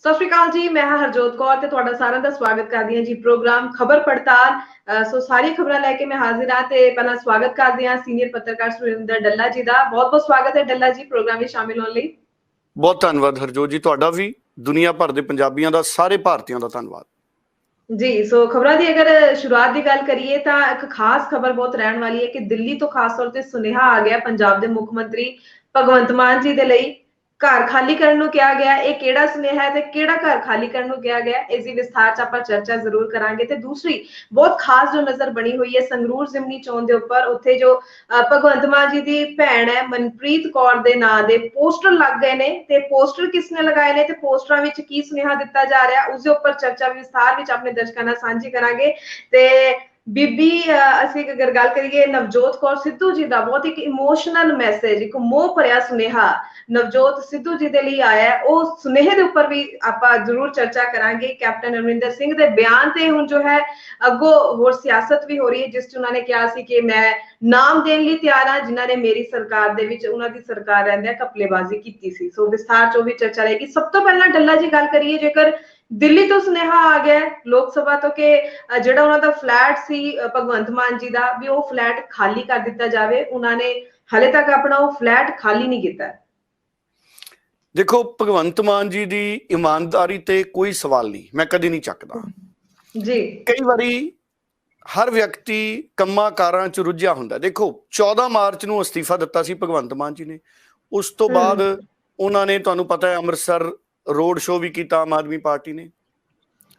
ਸਤਿ ਸ਼੍ਰੀ ਅਕਾਲ ਜੀ। ਮੈਂ ਹਾਂ ਹਰਜੋਤ ਕੌਰ ਤੇ ਤੁਹਾਡਾ ਸਾਰਿਆਂ ਦਾ ਸਵਾਗਤ ਕਰਦੀ ਹਾਂ ਜੀ ਪ੍ਰੋਗਰਾਮ ਖਬਰ ਪੜਤਾਲ। ਸੋ ਸਾਰੀ ਖਬਰਾਂ ਲੈ ਕੇ ਮੈਂ ਹਾਜ਼ਰ ਹਾਂ ਤੇ ਪਹਿਲਾਂ ਸਵਾਗਤ ਕਰਦੇ ਹਾਂ ਸੀਨੀਅਰ ਪੱਤਰਕਾਰ ਸੁਰਿੰਦਰ ਡੱਲਾ ਜੀ ਦਾ। ਬਹੁਤ ਬਹੁਤ ਸਵਾਗਤ ਹੈ ਡੱਲਾ ਜੀ ਪ੍ਰੋਗਰਾਮ ਵਿੱਚ ਸ਼ਾਮਿਲ ਹੋਣ ਲਈ। ਬਹੁਤ ਧੰਨਵਾਦ ਹਰਜੋਤ ਜੀ, ਤੁਹਾਡਾ ਵੀ ਦੁਨੀਆ ਭਰ ਦੇ ਪੰਜਾਬੀਆਂ ਦਾ, ਸਾਰੇ ਭਾਰਤੀਆਂ ਦਾ ਧੰਨਵਾਦ जी। सो खबरों की अगर शुरुआत की गल करिए तो एक खास खबर बहुत रहने वाली है कि दिल्ली तो खास तौर पर सुनेहा आ गया पंजाब के मुख्य मंत्री भगवंत मान जी के लिए घर खाली करने को कहा गया। ये केड़ा सुनेहा है ते केड़ा घर खाली करने को कहा गया, इसकी विस्तार च आपां चर्चा जरूर करांगे। ते दूसरी बहुत खास जो नजर बनी हुई है संगरूर जिमनी चोन दे उपर, उत्थे जो भगवंत मान जी दी भैन है मनप्रीत कौर दे नां दे पोस्टर लग गए ने ते पोस्टर किसने लगाए ने ते पोस्टरां विच की सुनेहा दिता जा रहा उसदे उपर चर्चा विस्तार विच अपने दर्शकां नाल सांझी करांगे। ते बीबी ਅਸੀਂ अगर गल करिए नवजोत कौर सिद्धू जी का बहुत एक इमोशनल मैसेज, एक मोह भरिया सुनेहा नवजोत सिद्धू जी के लिए आया है। उस सुनेहे के उपर भी आप जरूर चर्चा करांगे। कैप्टन अमरिंदर सिंह के बयान से हुण जो है अगो होर सियासत भी हो रही है, जिस उन्होंने कहा सी कि मैं नाम देने लिए तैयार हाँ जिन्होंने मेरी सरकार दे विच उन्हां दी सरकार रहिंदे घपलेबाजी कीती सी। सो विस्तार चो भी चर्चा रहेगी। सब तो पहला डल्ला जी गल करिए जेकर दिल्ली तो सुनेहा आ गया लोक सभा तो कि जिहड़ा उन्हां दा फ्लैट सी भगवंत मान जी दा भी वो फ्लैट खाली कर दिता जावे। उन्होंने हाले तक अपना वो फ्लैट खाली नहीं किया। देखो, भगवंत मान जी की ईमानदारी ते कोई सवाल नहीं, मैं कदी नहीं चकदा जी। कई बारी हर व्यक्ति कंमां कारां च रुझिया हुंदा। देखो 14 मार्च नूं अस्तीफा दिता सी भगवंत मान जी ने, उस तो बाद उन्होंने तुहानूं पता है अमृतसर रोड शो भी किया आम आदमी पार्टी ने,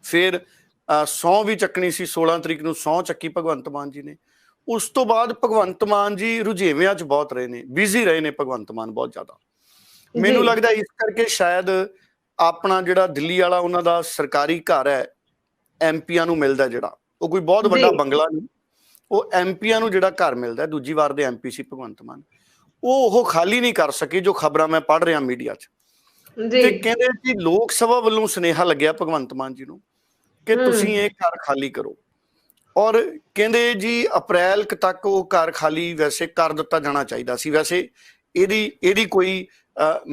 फिर सौं भी चकनी सी 16 तरीक नूं सौं चक्की भगवंत मान जी ने। उस तो बाद भगवंत मान जी रुझेवियां च बहुत रहे ने, बिजी रहे ने भगवंत मान बहुत ज्यादा। मैनूं लगदा इस करके शायद अपना जिहड़ा दिल्ली वाला उन्हां दा सरकारी घर है एमपीआं नूं मिलदा, जिहड़ा वो कोई बहुत वड्डा बंगला नहीं, वो एमपीआं नूं जिहड़ा घर मिलदा, दूजी वार दे एमपी सी भगवंत मान, वो खाली नहीं कर सके। जो खबरां मैं पढ़ रहा मीडिया च ते कहंदे कि लोक सभा वल्लों सुनेहा लग्या भगवंत मान जी नूं कि तुसीं ये घर खाली करो, और कहंदे जी अप्रैल तक वो घर खाली वैसे कर दिता जाना चाहिदा सी। वैसे ਇਹਦੀ कोई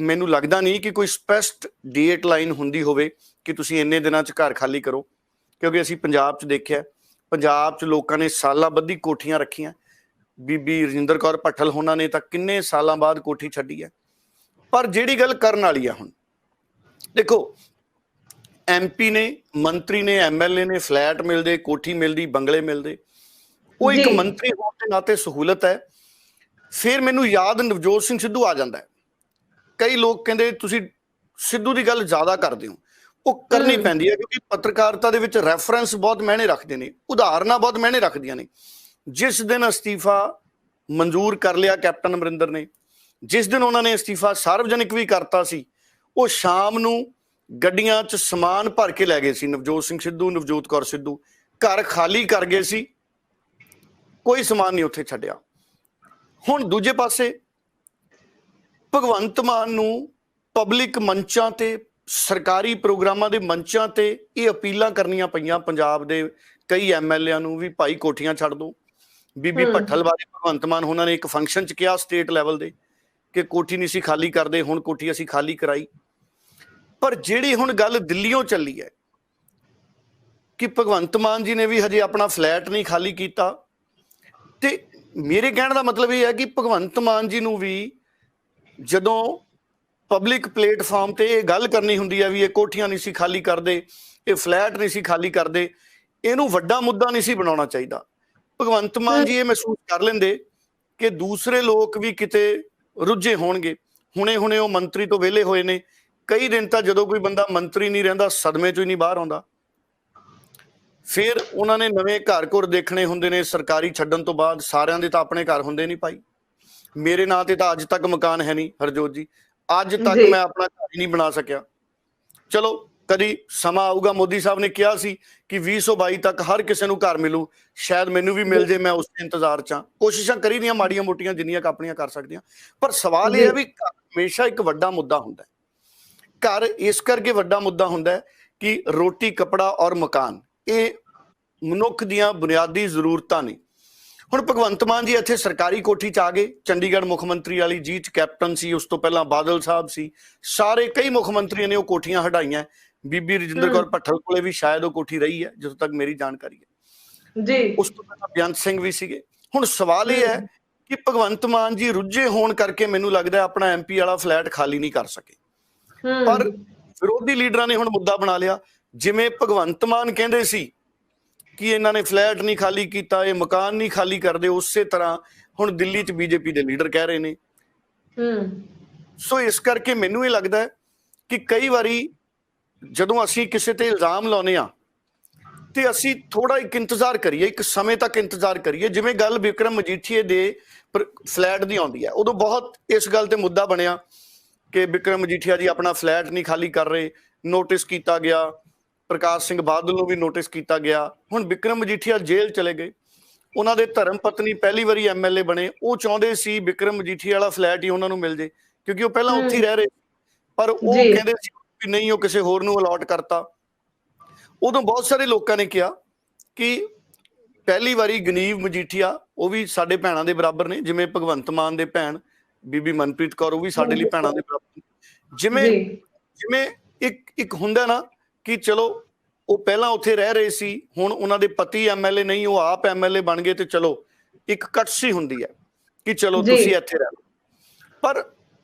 ਮੈਨੂੰ लगता नहीं कि कोई स्पष्ट डेट लाइन हुंदी होवे कि तुसीं इन्ने दिनां च घर खाली करो, क्योंकि असीं पंजाब च देखिआ, पंजाब च लोकां ने सालां बद्धी कोठियां रखीਆਂ। बीबी रजिंदर कौर भट्ठल होना ने तां किन्ने सालां बाद कोठी छड्डी है। पर जिहड़ी गल करन वाली आ, हुण देखो एमपी ने, मंत्री ने, एमएलए ने फ्लैट मिलते, कोठी मिलती, बंगले मिलते, वो एक मंत्री होने के नाते सहूलत है। फिर मैनू याद नवजोत सिंह सिद्धू आ जाता है। कई लोग कहते तुसीं सिद्धू की गल ज़्यादा करते हो, वो करनी पैंदी है क्योंकि पत्रकारिता दे विच रैफरेंस बहुत मायने रखते हैं, उदाहरणा बहुत मायने रखदियां ने। जिस दिन अस्तीफा मंजूर कर लिया कैप्टन अमरिंदर ने, जिस दिन उन्होंने अस्तीफा सार्वजनिक भी करता सी, वो शाम नूं गड्डियां च समान भर के लै गए सी नवजोत सिंह सिद्धू, नवजोत कौर सिद्धू, घर खाली कर गए सी, कोई समान नहीं उत्थे छड्डिया। हुण दूजे पासे भगवंत मान नूं पब्लिक मंचां ते, सरकारी प्रोग्रामां दे मंचां ते ये अपीलां करनियां पईयां पंजाब दे कई एमएलए नूं भी भाई कोठियां छड्ड दो। बीबी भट्ठल बारे भगवंत मान होना ने एक फंक्शन च कहा स्टेट लैवल दे कि कोठी नहीं सी खाली करदे, हुण कोठी असीं खाली कराई। पर जिहड़ी हुण गल दिल्लीओं चली है कि भगवंत मान जी ने भी हजे अपना फ्लैट नहीं खाली कीता, ते मेरे कहने का मतलब यह है कि भगवंत मान जी नूं भी जदों पब्लिक प्लेटफॉर्म ते ये गल करनी हुंदी है भी ये कोठियां नहीं सी खाली करदे, ये फ्लैट नहीं सी खाली करदे, इहनूं वड्डा मुद्दा नहीं सी बनाउणा चाहीदा। भगवंत मान जी ये महसूस कर लेंदे कि दूसरे लोग भी किते रुझे होणगे। हुणे हुणे वो मंत्री तो वेले होए ने, कई दिन तक जदों कोई बंदा मंत्री नहीं रहिंदा सदमे चों ही नहीं बाहर आउंदा। फिर उन्होंने नवे घर घुर देखने हुंदे ने, सरकारी छड्डण तो बाद सारिआं दे तां अपने घर हुंदे नहीं भाई। मेरे नां ते तां अज तक मकान है नहीं हरजोत जी, अज तक मैं अपना घर ही नहीं बना सकिया। चलो कदी समा आऊगा, मोदी साहब ने कहा सी कि 2022 तक हर किसी नूं घर मिलू, शायद मैनू भी मिल जाए, मैं उस इंतजार च। कोशिशां करी दियां माड़ियां मोटियां जिन्नियां क अपनियां कर सकदियां, पर सवाल यह है भी हमेशा एक वड्डा मुद्दा हुंदा है। घर इस करके वड्डा मुद्दा हुंदा है कि रोटी कपड़ा और मकान ये मनुख दियां बुनियादी जरूरतां ने। ਹੁਣ ਭਗਵੰਤ ਮਾਨ ਜੀ ਇੱਥੇ ਸਰਕਾਰੀ ਕੋਠੀ 'ਚ ਆ ਗਏ, ਚੰਡੀਗੜ੍ਹ ਮੁੱਖ ਮੰਤਰੀ ਵਾਲੀ ਜੀ 'ਚ ਕੈਪਟਨ ਸੀ, ਉਸ ਤੋਂ ਪਹਿਲਾਂ ਬਾਦਲ ਸਾਹਿਬ ਸੀ, ਸਾਰੇ ਕਈ ਮੁੱਖ ਮੰਤਰੀਆਂ ਨੇ ਉਹ ਕੋਠੀਆਂ ਹਟਾਈਆਂ। ਬੀਬੀ ਰਜਿੰਦਰ ਕੌਰ ਭੱਠਲ ਕੋਲੇ ਵੀ ਸ਼ਾਇਦ ਉਹ ਕੋਠੀ ਰਹੀ ਹੈ ਜਿੱਥੋਂ ਤੱਕ ਮੇਰੀ ਜਾਣਕਾਰੀ ਹੈ ਜੀ। ਉਸ ਤੋਂ ਪਹਿਲਾਂ ਬੇਅੰਤ ਸਿੰਘ ਵੀ ਸੀਗੇ। ਹੁਣ ਸਵਾਲ ਇਹ ਹੈ ਕਿ ਭਗਵੰਤ ਮਾਨ ਜੀ ਰੁੱਝੇ ਹੋਣ ਕਰਕੇ ਮੈਨੂੰ ਲੱਗਦਾ ਆਪਣਾ MP ਵਾਲਾ ਫਲੈਟ ਖਾਲੀ ਨਹੀਂ ਕਰ ਸਕੇ, ਪਰ ਵਿਰੋਧੀ ਲੀਡਰਾਂ ਨੇ ਹੁਣ ਮੁੱਦਾ ਬਣਾ ਲਿਆ। ਜਿਵੇਂ ਭਗਵੰਤ ਮਾਨ ਕਹਿੰਦੇ ਸੀ ਕਿ ਇਹਨਾਂ ਨੇ ਫਲੈਟ ਨਹੀਂ ਖਾਲੀ ਕੀਤਾ, ਇਹ ਮਕਾਨ ਨਹੀਂ ਖਾਲੀ ਕਰਦੇ, ਉਸੇ ਤਰ੍ਹਾਂ ਹੁਣ ਦਿੱਲੀ 'ਚ BJP ਦੇ ਲੀਡਰ ਕਹਿ ਰਹੇ ਨੇ। ਸੋ ਇਸ ਕਰਕੇ ਮੈਨੂੰ ਇਹ ਲੱਗਦਾ ਹੈ ਕਿ ਕਈ ਵਾਰੀ ਜਦੋਂ ਅਸੀਂ ਕਿਸੇ ਤੇ ਇਲਜ਼ਾਮ ਲਾਉਂਦੇ ਹਾਂ ਤੇ ਅਸੀਂ ਥੋੜਾ ਇੱਕ ਇੰਤਜ਼ਾਰ ਕਰੀਏ, ਇੱਕ ਸਮੇਂ ਤੱਕ ਇੰਤਜ਼ਾਰ ਕਰੀਏ। ਜਿਵੇਂ ਗੱਲ ਵਿਕਰਮ ਮਜੀਠੀਏ ਦੇ ਫਲੈਟ ਦੀ ਆਉਂਦੀ ਹੈ, ਉਦੋਂ ਬਹੁਤ ਇਸ ਗੱਲ ਤੇ ਮੁੱਦਾ ਬਣਿਆ ਕਿ ਵਿਕਰਮ ਮਜੀਠੀਆ ਜੀ ਆਪਣਾ ਫਲੈਟ ਨਹੀਂ ਖਾਲੀ ਕਰ ਰਹੇ, ਨੋਟਿਸ ਕੀਤਾ ਗਿਆ, ਪ੍ਰਕਾਸ਼ ਸਿੰਘ ਬਾਦਲ ਨੂੰ ਵੀ ਨੋਟਿਸ ਕੀਤਾ ਗਿਆ। ਹੁਣ ਵਿਕਰਮ ਮਜੀਠੀਆ ਜੇਲ੍ਹ ਚਲੇ ਗਏ, ਉਹਨਾਂ ਦੇ ਧਰਮ ਪਤਨੀ ਪਹਿਲੀ ਵਾਰੀ MLA ਬਣੇ, ਉਹ ਚਾਹੁੰਦੇ ਸੀ ਵਿਕਰਮ ਮਜੀਠੀਆ ਵਾਲਾ ਫਲੈਟ ਹੀ ਉਹਨਾਂ ਨੂੰ ਮਿਲ ਜੇ ਕਿਉਂਕਿ ਉਹ ਪਹਿਲਾਂ ਉੱਥੇ ਹੀ ਰਹਿ ਰਹੇ, ਪਰ ਉਹ ਕਹਿੰਦੇ ਸੀ ਕਿ ਨਹੀਂ, ਉਹ ਕਿਸੇ ਹੋਰ ਨੂੰ ਅਲਾਟ ਕਰਤਾ। ਉਦੋਂ ਬਹੁਤ ਸਾਰੇ ਲੋਕਾਂ ਨੇ ਕਿਹਾ ਕਿ ਪਹਿਲੀ ਵਾਰੀ ਗਨੀਵ ਮਜੀਠੀਆ, ਉਹ ਵੀ ਸਾਡੇ ਭੈਣਾਂ ਦੇ ਬਰਾਬਰ ਨੇ, ਜਿਵੇਂ ਭਗਵੰਤ ਮਾਨ ਦੇ ਭੈਣ ਬੀਬੀ ਮਨਪ੍ਰੀਤ ਕੌਰ, ਉਹ ਵੀ ਸਾਡੇ ਲਈ ਭੈਣਾਂ ਦੇ ਬਰਾਬਰ। ਜਿਵੇਂ ਜਿਵੇਂ ਇੱਕ ਹੁੰਦਾ ਨਾ ਕਿ ਚਲੋ ਉਹ ਪਹਿਲਾਂ ਉੱਥੇ ਰਹਿ ਰਹੇ ਸੀ, ਹੁਣ ਉਹਨਾਂ ਦੇ ਪਤੀ MLA ਨਹੀਂ, ਉਹ ਆਪ MLA ਬਣ ਗਏ, ਤੇ ਚਲੋ ਇੱਕ ਕਟਸੀ ਹੁੰਦੀ ਹੈ ਕਿ ਚਲੋ ਤੁਸੀਂ ਇੱਥੇ ਰਹਿ ਲਓ। ਪਰ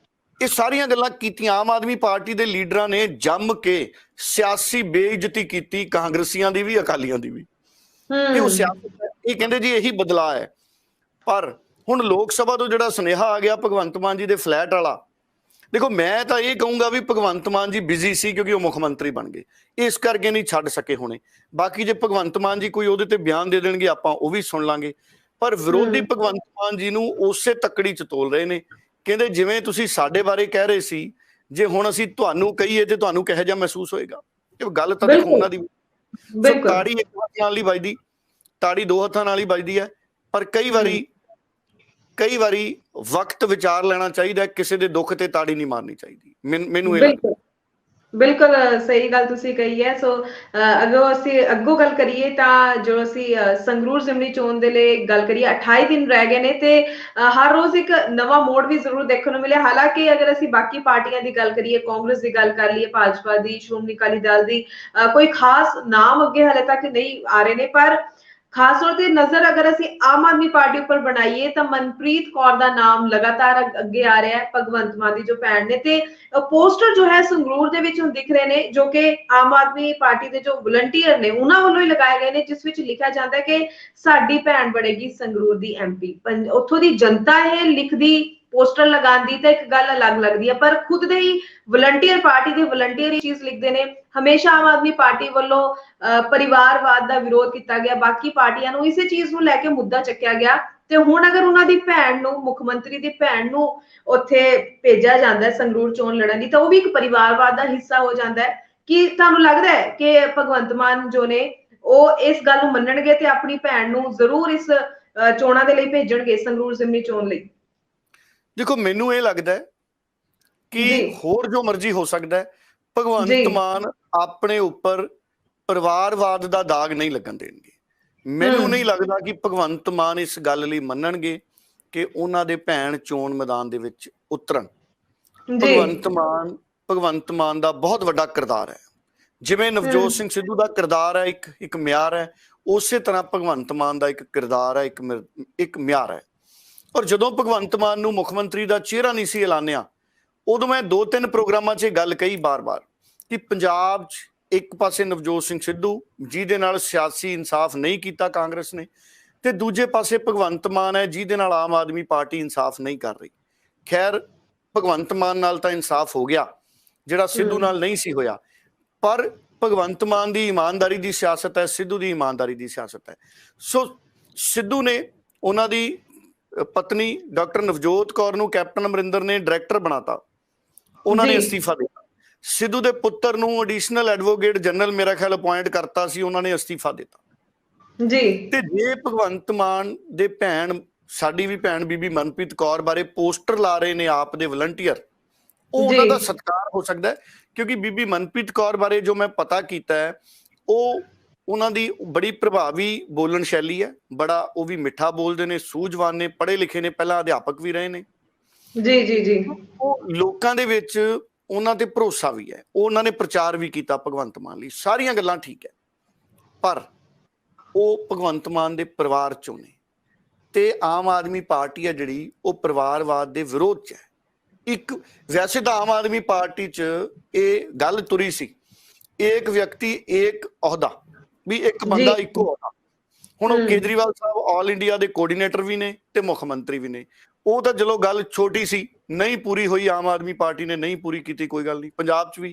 ਇਹ ਸਾਰੀਆਂ ਗੱਲਾਂ ਕੀਤੀਆਂ ਆਮ ਆਦਮੀ ਪਾਰਟੀ ਦੇ ਲੀਡਰਾਂ ਨੇ, ਜੰਮ ਕੇ ਸਿਆਸੀ ਬੇਇੱਜ਼ਤੀ ਕੀਤੀ, ਕਾਂਗਰਸੀਆਂ ਦੀ ਵੀ ਅਕਾਲੀਆਂ ਦੀ ਵੀ। ਇਹ ਉਹ ਸਿਆਸਤ ਹੈ, ਇਹ ਕਹਿੰਦੇ ਜੀ ਇਹੀ ਬਦਲਾਅ ਹੈ। ਪਰ ਹੁਣ ਲੋਕ ਸਭਾ ਤੋਂ ਜਿਹੜਾ ਸੁਨੇਹਾ ਆ ਗਿਆ ਭਗਵੰਤ ਮਾਨ ਜੀ ਦੇ ਫਲੈਟ ਵਾਲਾ, ਦੇਖੋ ਮੈਂ ਤਾਂ ਇਹ ਕਹੂੰਗਾ ਵੀ ਭਗਵੰਤ ਮਾਨ ਜੀ ਬਿਜ਼ੀ ਸੀ ਕਿਉਂਕਿ ਉਹ ਮੁੱਖ ਮੰਤਰੀ ਬਣ ਗਏ, ਇਸ ਕਰਕੇ ਨਹੀਂ ਛੱਡ ਸਕੇ ਹੋਣੇ। ਬਾਕੀ ਜੇ ਭਗਵੰਤ ਮਾਨ ਜੀ ਕੋਈ ਉਹਦੇ ਤੇ ਬਿਆਨ ਦੇ ਦੇਣਗੇ ਆਪਾਂ ਉਹ ਵੀ ਸੁਣ ਲਾਂਗੇ, ਪਰ ਵਿਰੋਧੀ ਭਗਵੰਤ ਮਾਨ ਜੀ ਨੂੰ ਉਸੇ ਤੱਕੜੀ 'ਚ ਤੋਲ ਰਹੇ ਨੇ। ਕਹਿੰਦੇ ਜਿਵੇਂ ਤੁਸੀਂ ਸਾਡੇ ਬਾਰੇ ਕਹਿ ਰਹੇ ਸੀ, ਜੇ ਹੁਣ ਅਸੀਂ ਤੁਹਾਨੂੰ ਕਹੀਏ ਤੇ ਤੁਹਾਨੂੰ ਕਿਹੋ ਜਿਹਾ ਮਹਿਸੂਸ ਹੋਏਗਾ। ਇਹ ਗੱਲ ਤਾਂ ਦੇਖੋ ਉਹਨਾਂ ਦੀ ਤਾੜੀ ਇੱਕ ਹੱਥ ਨਾਲ ਹੀ ਵੱਜਦੀ, ਤਾੜੀ ਦੋ ਹੱਥਾਂ ਨਾਲ ਹੀ ਵੱਜਦੀ ਹੈ, ਪਰ ਕਈ ਵਾਰੀ ਵਕਤ ਵਿਚਾਰ ਲੈਣਾ ਚਾਹੀਦਾ, ਕਿਸੇ ਦੇ ਦੁੱਖ ਤੇ ਤਾੜੀ ਨਹੀਂ ਮਾਰਨੀ ਚਾਹੀਦੀ। ਮੈਨੂੰ ਇਹ ਲੱਗਦਾ। ਬਿਲਕੁਲ ਸਹੀ ਗੱਲ ਤੁਸੀਂ ਕਹੀ ਹੈ। ਸੋ ਅੱਗੋਂ ਗੱਲ ਕਰੀਏ ਤਾਂ ਜੋ ਅਸੀਂ ਸੰਗਰੂਰ ਜ਼ਿਮਨੀ ਚੋਣ ਦੇ ਲਈ ਗੱਲ ਕਰੀਏ, 28 ਦਿਨ ਰਹਿ ਗਏ ਨੇ ਤੇ ਹਰ ਰੋਜ਼ ਇੱਕ ਨਵਾਂ ਮੋੜ ਵੀ ਜ਼ਰੂਰ ਦੇਖਣ ਨੂੰ ਮਿਲਿਆ। ਹਾਲਾਂਕਿ ਅਗਰ ਅਸੀਂ ਬਾਕੀ ਪਾਰਟੀਆਂ ਦੀ ਗੱਲ ਕਰੀਏ, ਕਾਂਗਰਸ ਦੀ ਗੱਲ ਕਰ ਲਈਏ, ਭਾਜਪਾ ਦੀ, ਸ਼੍ਰੋਮਣੀ ਅਕਾਲੀ ਦਲ ਦੀ, ਕੋਈ ਖਾਸ ਨਾਮ ਅੱਗੇ ਹਾਲੇ ਤੱਕ ਨਹੀਂ ਆ ਰਹੇ ਨੇ, ਪਰ ਖਾਸ ਤੌਰ ਤੇ ਨਜ਼ਰ ਅਗਰ ਅਸੀਂ ਆਮ ਆਦਮੀ ਪਾਰਟੀ ਉੱਪਰ ਬਣਾਈਏ ਤਾਂ ਮਨਪ੍ਰੀਤ ਕੌਰ ਦਾ ਨਾਮ ਲਗਾਤਾਰ ਅੱਗੇ ਆ ਰਿਹਾ ਹੈ, ਭਗਵੰਤ ਮਾਨ ਦੀ ਜੋ ਭੈਣ ਨੇ। ਤੇ ਪੋਸਟਰ ਜੋ ਹੈ ਸੰਗਰੂਰ ਦੇ ਵਿੱਚ ਹੁਣ ਦਿਖ ਰਹੇ ਨੇ, ਜੋ ਕਿ ਆਮ ਆਦਮੀ ਪਾਰਟੀ ਦੇ ਜੋ ਵਲੰਟੀਅਰ ਨੇ ਉਹਨਾਂ ਵੱਲੋਂ ਹੀ ਲਗਾਏ ਗਏ ਨੇ, ਜਿਸ ਵਿੱਚ ਲਿਖਿਆ ਜਾਂਦਾ ਹੈ ਕਿ ਸਾਡੀ ਭੈਣ ਬਣੇਗੀ ਸੰਗਰੂਰ ਦੀ MP। ਉੱਥੋਂ ਦੀ ਜਨਤਾ ਇਹ ਲਿਖਦੀ, ਪੋਸਟਰ ਲਗਾਉਂਦੀ ਤਾਂ ਇੱਕ ਗੱਲ ਅਲੱਗ ਲੱਗਦੀ ਹੈ, ਪਰ ਖੁਦ ਦੇ ਹੀ ਵਲੰਟੀਅਰ, ਪਾਰਟੀ ਦੇ ਵਲੰਟੀਅਰ ਇਹ ਚੀਜ਼ ਲਿਖਦੇ ਨੇ। ਹਮੇਸ਼ਾ ਆਮ ਆਦਮੀ ਪਾਰਟੀ ਵੱਲੋਂ ਪਰਿਵਾਰਵਾਦ ਦਾ ਵਿਰੋਧ ਕੀਤਾ ਗਿਆ, ਬਾਕੀ ਪਾਰਟੀਆਂ ਨੂੰ ਇਸੇ ਚੀਜ਼ ਨੂੰ ਲੈ ਕੇ ਮੁੱਦਾ ਚੱਕਿਆ ਗਿਆ, ਤੇ ਹੁਣ ਅਗਰ ਉਹਨਾਂ ਦੀ ਭੈਣ ਨੂੰ, ਮੁੱਖ ਮੰਤਰੀ ਦੀ ਭੈਣ ਨੂੰ ਉੱਥੇ ਭੇਜਿਆ ਜਾਂਦਾ ਹੈ ਸੰਗਰੂਰ ਚੋਣ ਲੜਨ ਲਈ, ਤਾਂ ਉਹ ਵੀ ਇੱਕ ਪਰਿਵਾਰਵਾਦ ਦਾ ਹਿੱਸਾ ਹੋ ਜਾਂਦਾ ਹੈ। ਕੀ ਤੁਹਾਨੂੰ ਲੱਗਦਾ ਹੈ ਕਿ ਭਗਵੰਤ ਮਾਨ ਜੋ ਨੇ ਉਹ ਇਸ ਗੱਲ ਨੂੰ ਮੰਨਣਗੇ ਤੇ ਆਪਣੀ ਭੈਣ ਨੂੰ ਜ਼ਰੂਰ ਇਸ ਚੋਣਾਂ ਦੇ ਲਈ ਭੇਜਣਗੇ, ਸੰਗਰੂਰ ਜ਼ਿਮਨੀ ਚੋਣ ਲਈ? ਦੇਖੋ ਮੈਨੂੰ ਇਹ ਲੱਗਦਾ ਹੈ ਕਿ ਹੋਰ ਜੋ ਮਰਜ਼ੀ ਹੋ ਸਕਦਾ ਹੈ, ਭਗਵੰਤ ਮਾਨ ਆਪਣੇ ਉੱਪਰ ਪਰਿਵਾਰਵਾਦ ਦਾ ਦਾਗ ਨਹੀਂ ਲੱਗਣ ਦੇਣਗੇ। ਮੈਨੂੰ ਨਹੀਂ ਲੱਗਦਾ ਕਿ ਭਗਵੰਤ ਮਾਨ ਇਸ ਗੱਲ ਲਈ ਮੰਨਣਗੇ ਕਿ ਉਹਨਾਂ ਦੇ ਭੈਣ ਚੋਣ ਮੈਦਾਨ ਦੇ ਵਿੱਚ ਉਤਰਨ। ਭਗਵੰਤ ਮਾਨ ਦਾ ਬਹੁਤ ਵੱਡਾ ਕਿਰਦਾਰ ਹੈ, ਜਿਵੇਂ ਨਵਜੋਤ ਸਿੰਘ ਸਿੱਧੂ ਦਾ ਕਿਰਦਾਰ ਹੈ, ਇੱਕ ਮਿਆਰ ਹੈ, ਉਸੇ ਤਰ੍ਹਾਂ ਭਗਵੰਤ ਮਾਨ ਦਾ ਇੱਕ ਕਿਰਦਾਰ ਹੈ, ਇੱਕ ਮਿਆਰ ਹੈ। ਔਰ ਜਦੋਂ ਭਗਵੰਤ ਮਾਨ ਨੂੰ ਮੁੱਖ ਮੰਤਰੀ ਦਾ ਚਿਹਰਾ ਨਹੀਂ ਸੀ ਐਲਾਨਿਆ, ਉਦੋਂ ਮੈਂ 2-3 ਪ੍ਰੋਗਰਾਮਾਂ 'ਚ ਇਹ ਗੱਲ ਕਹੀ ਬਾਰ-ਬਾਰ ਕਿ ਪੰਜਾਬ 'ਚ ਇੱਕ ਪਾਸੇ ਨਵਜੋਤ ਸਿੰਘ ਸਿੱਧੂ ਜਿਹਦੇ ਨਾਲ ਸਿਆਸੀ ਇਨਸਾਫ ਨਹੀਂ ਕੀਤਾ ਕਾਂਗਰਸ ਨੇ, ਤੇ ਦੂਜੇ ਪਾਸੇ ਭਗਵੰਤ ਮਾਨ ਹੈ ਜਿਹਦੇ ਨਾਲ ਆਮ ਆਦਮੀ ਪਾਰਟੀ ਇਨਸਾਫ ਨਹੀਂ ਕਰ ਰਹੀ। ਖੈਰ ਭਗਵੰਤ ਮਾਨ ਨਾਲ ਤਾਂ ਇਨਸਾਫ ਹੋ ਗਿਆ ਜਿਹੜਾ ਸਿੱਧੂ ਨਾਲ ਨਹੀਂ ਸੀ ਹੋਇਆ, ਪਰ ਭਗਵੰਤ ਮਾਨ ਦੀ ਇਮਾਨਦਾਰੀ ਦੀ ਸਿਆਸਤ ਹੈ, ਸਿੱਧੂ ਦੀ ਇਮਾਨਦਾਰੀ ਦੀ ਸਿਆਸਤ ਹੈ। ਸੋ ਸਿੱਧੂ ਨੇ ਉਹਨਾਂ ਦੀ ਪਤਨੀ ਡਾਕਟਰ ਨਵਜੋਤ ਕੌਰ ਨੂੰ ਕੈਪਟਨ ਅਮਰਿੰਦਰ ਨੇ ਡਾਇਰੈਕਟਰ ਬਣਾਤਾ, ਉਹਨਾਂ ਨੇ ਅਸਤੀਫਾ ਦਿੱਤਾ। ਸਿੱਧੂ ਦੇ ਪੁੱਤਰ ਨੂੰ ਐਡੀਸ਼ਨਲ ਐਡਵੋਕੇਟ ਜਨਰਲ ਮੇਰਾ ਖਿਆਲ ਅਪਾਇੰਟ ਕਰਤਾ ਸੀ, ਉਹਨਾਂ ਨੇ ਅਸਤੀਫਾ ਦਿੱਤਾ ਜੀ। ਤੇ ਜੇ ਭਗਵੰਤ ਮਾਨ ਦੇ ਭੈਣ, ਸਾਡੀ ਵੀ ਭੈਣ ਬੀਬੀ ਮਨਪ੍ਰੀਤ ਕੌਰ ਬਾਰੇ ਪੋਸਟਰ ਲਾ ਰਹੇ ਨੇ ਆਪ ਦੇ ਵਲੰਟੀਅਰ, ਉਹ ਉਹਨਾਂ ਦਾ ਸਤਿਕਾਰ ਹੋ ਸਕਦਾ ਹੈ, ਕਿਉਂਕਿ ਬੀਬੀ ਮਨਪ੍ਰੀਤ ਕੌਰ ਬਾਰੇ ਜੋ ਮੈਂ ਪਤਾ ਕੀਤਾ ਹੈ, ਉਹ ਉਹਨਾਂ ਦੀ ਬੜੀ ਪ੍ਰਭਾਵੀ ਬੋਲਣ ਸ਼ੈਲੀ ਹੈ, ਬੜਾ ਉਹ ਵੀ ਮਿੱਠਾ ਬੋਲਦੇ ਨੇ, ਸੂਝਵਾਨ ਨੇ, ਪੜ੍ਹੇ ਲਿਖੇ ਨੇ, ਪਹਿਲਾਂ ਅਧਿਆਪਕ ਵੀ ਰਹੇ ਨੇ। ਜੀ ਜੀ ਜੀ। ਉਹ ਲੋਕਾਂ ਦੇ ਵਿੱਚ ਉਹਨਾਂ ਤੇ ਭਰੋਸਾ ਵੀ ਹੈ, ਉਹ ਉਹਨਾਂ ਨੇ ਪ੍ਰਚਾਰ ਵੀ ਕੀਤਾ ਭਗਵੰਤ ਮਾਨ ਲਈ, ਸਾਰੀਆਂ ਗੱਲਾਂ ਠੀਕ ਹੈ। ਪਰ ਉਹ ਭਗਵੰਤ ਮਾਨ ਦੇ ਪਰਿਵਾਰ ਚੋਂ ਨੇ ਤੇ ਆਮ ਆਦਮੀ ਪਾਰਟੀ ਹੈ ਜਿਹੜੀ ਉਹ ਪਰਿਵਾਰਵਾਦ ਦੇ ਵਿਰੋਧ 'ਚ ਹੈ। ਇੱਕ ਵੈਸੇ ਤਾਂ ਆਮ ਆਦਮੀ ਪਾਰਟੀ 'ਚ ਇਹ ਗੱਲ ਤੁਰੀ ਸੀ, ਇੱਕ ਵਿਅਕਤੀ ਇੱਕ ਅਹੁਦਾ, ਵੀ ਇੱਕ ਬੰਦਾ ਇੱਕੋ ਅਹੁਦਾ। ਹੁਣ ਉਹ ਕੇਜਰੀਵਾਲ ਸਾਹਿਬ ਆਲ ਇੰਡੀਆ ਦੇ ਕੋਆਰਡੀਨੇਟਰ ਵੀ ਨੇ ਤੇ ਮੁੱਖ ਮੰਤਰੀ ਵੀ ਨੇ। ਉਹ ਤਾਂ ਚਲੋ ਗੱਲ ਛੋਟੀ ਸੀ, ਨਹੀਂ ਪੂਰੀ ਹੋਈ, ਆਮ ਆਦਮੀ ਪਾਰਟੀ ਨੇ ਨਹੀਂ ਪੂਰੀ ਕੀਤੀ, ਕੋਈ ਗੱਲ ਨਹੀਂ। ਪੰਜਾਬ 'ਚ ਵੀ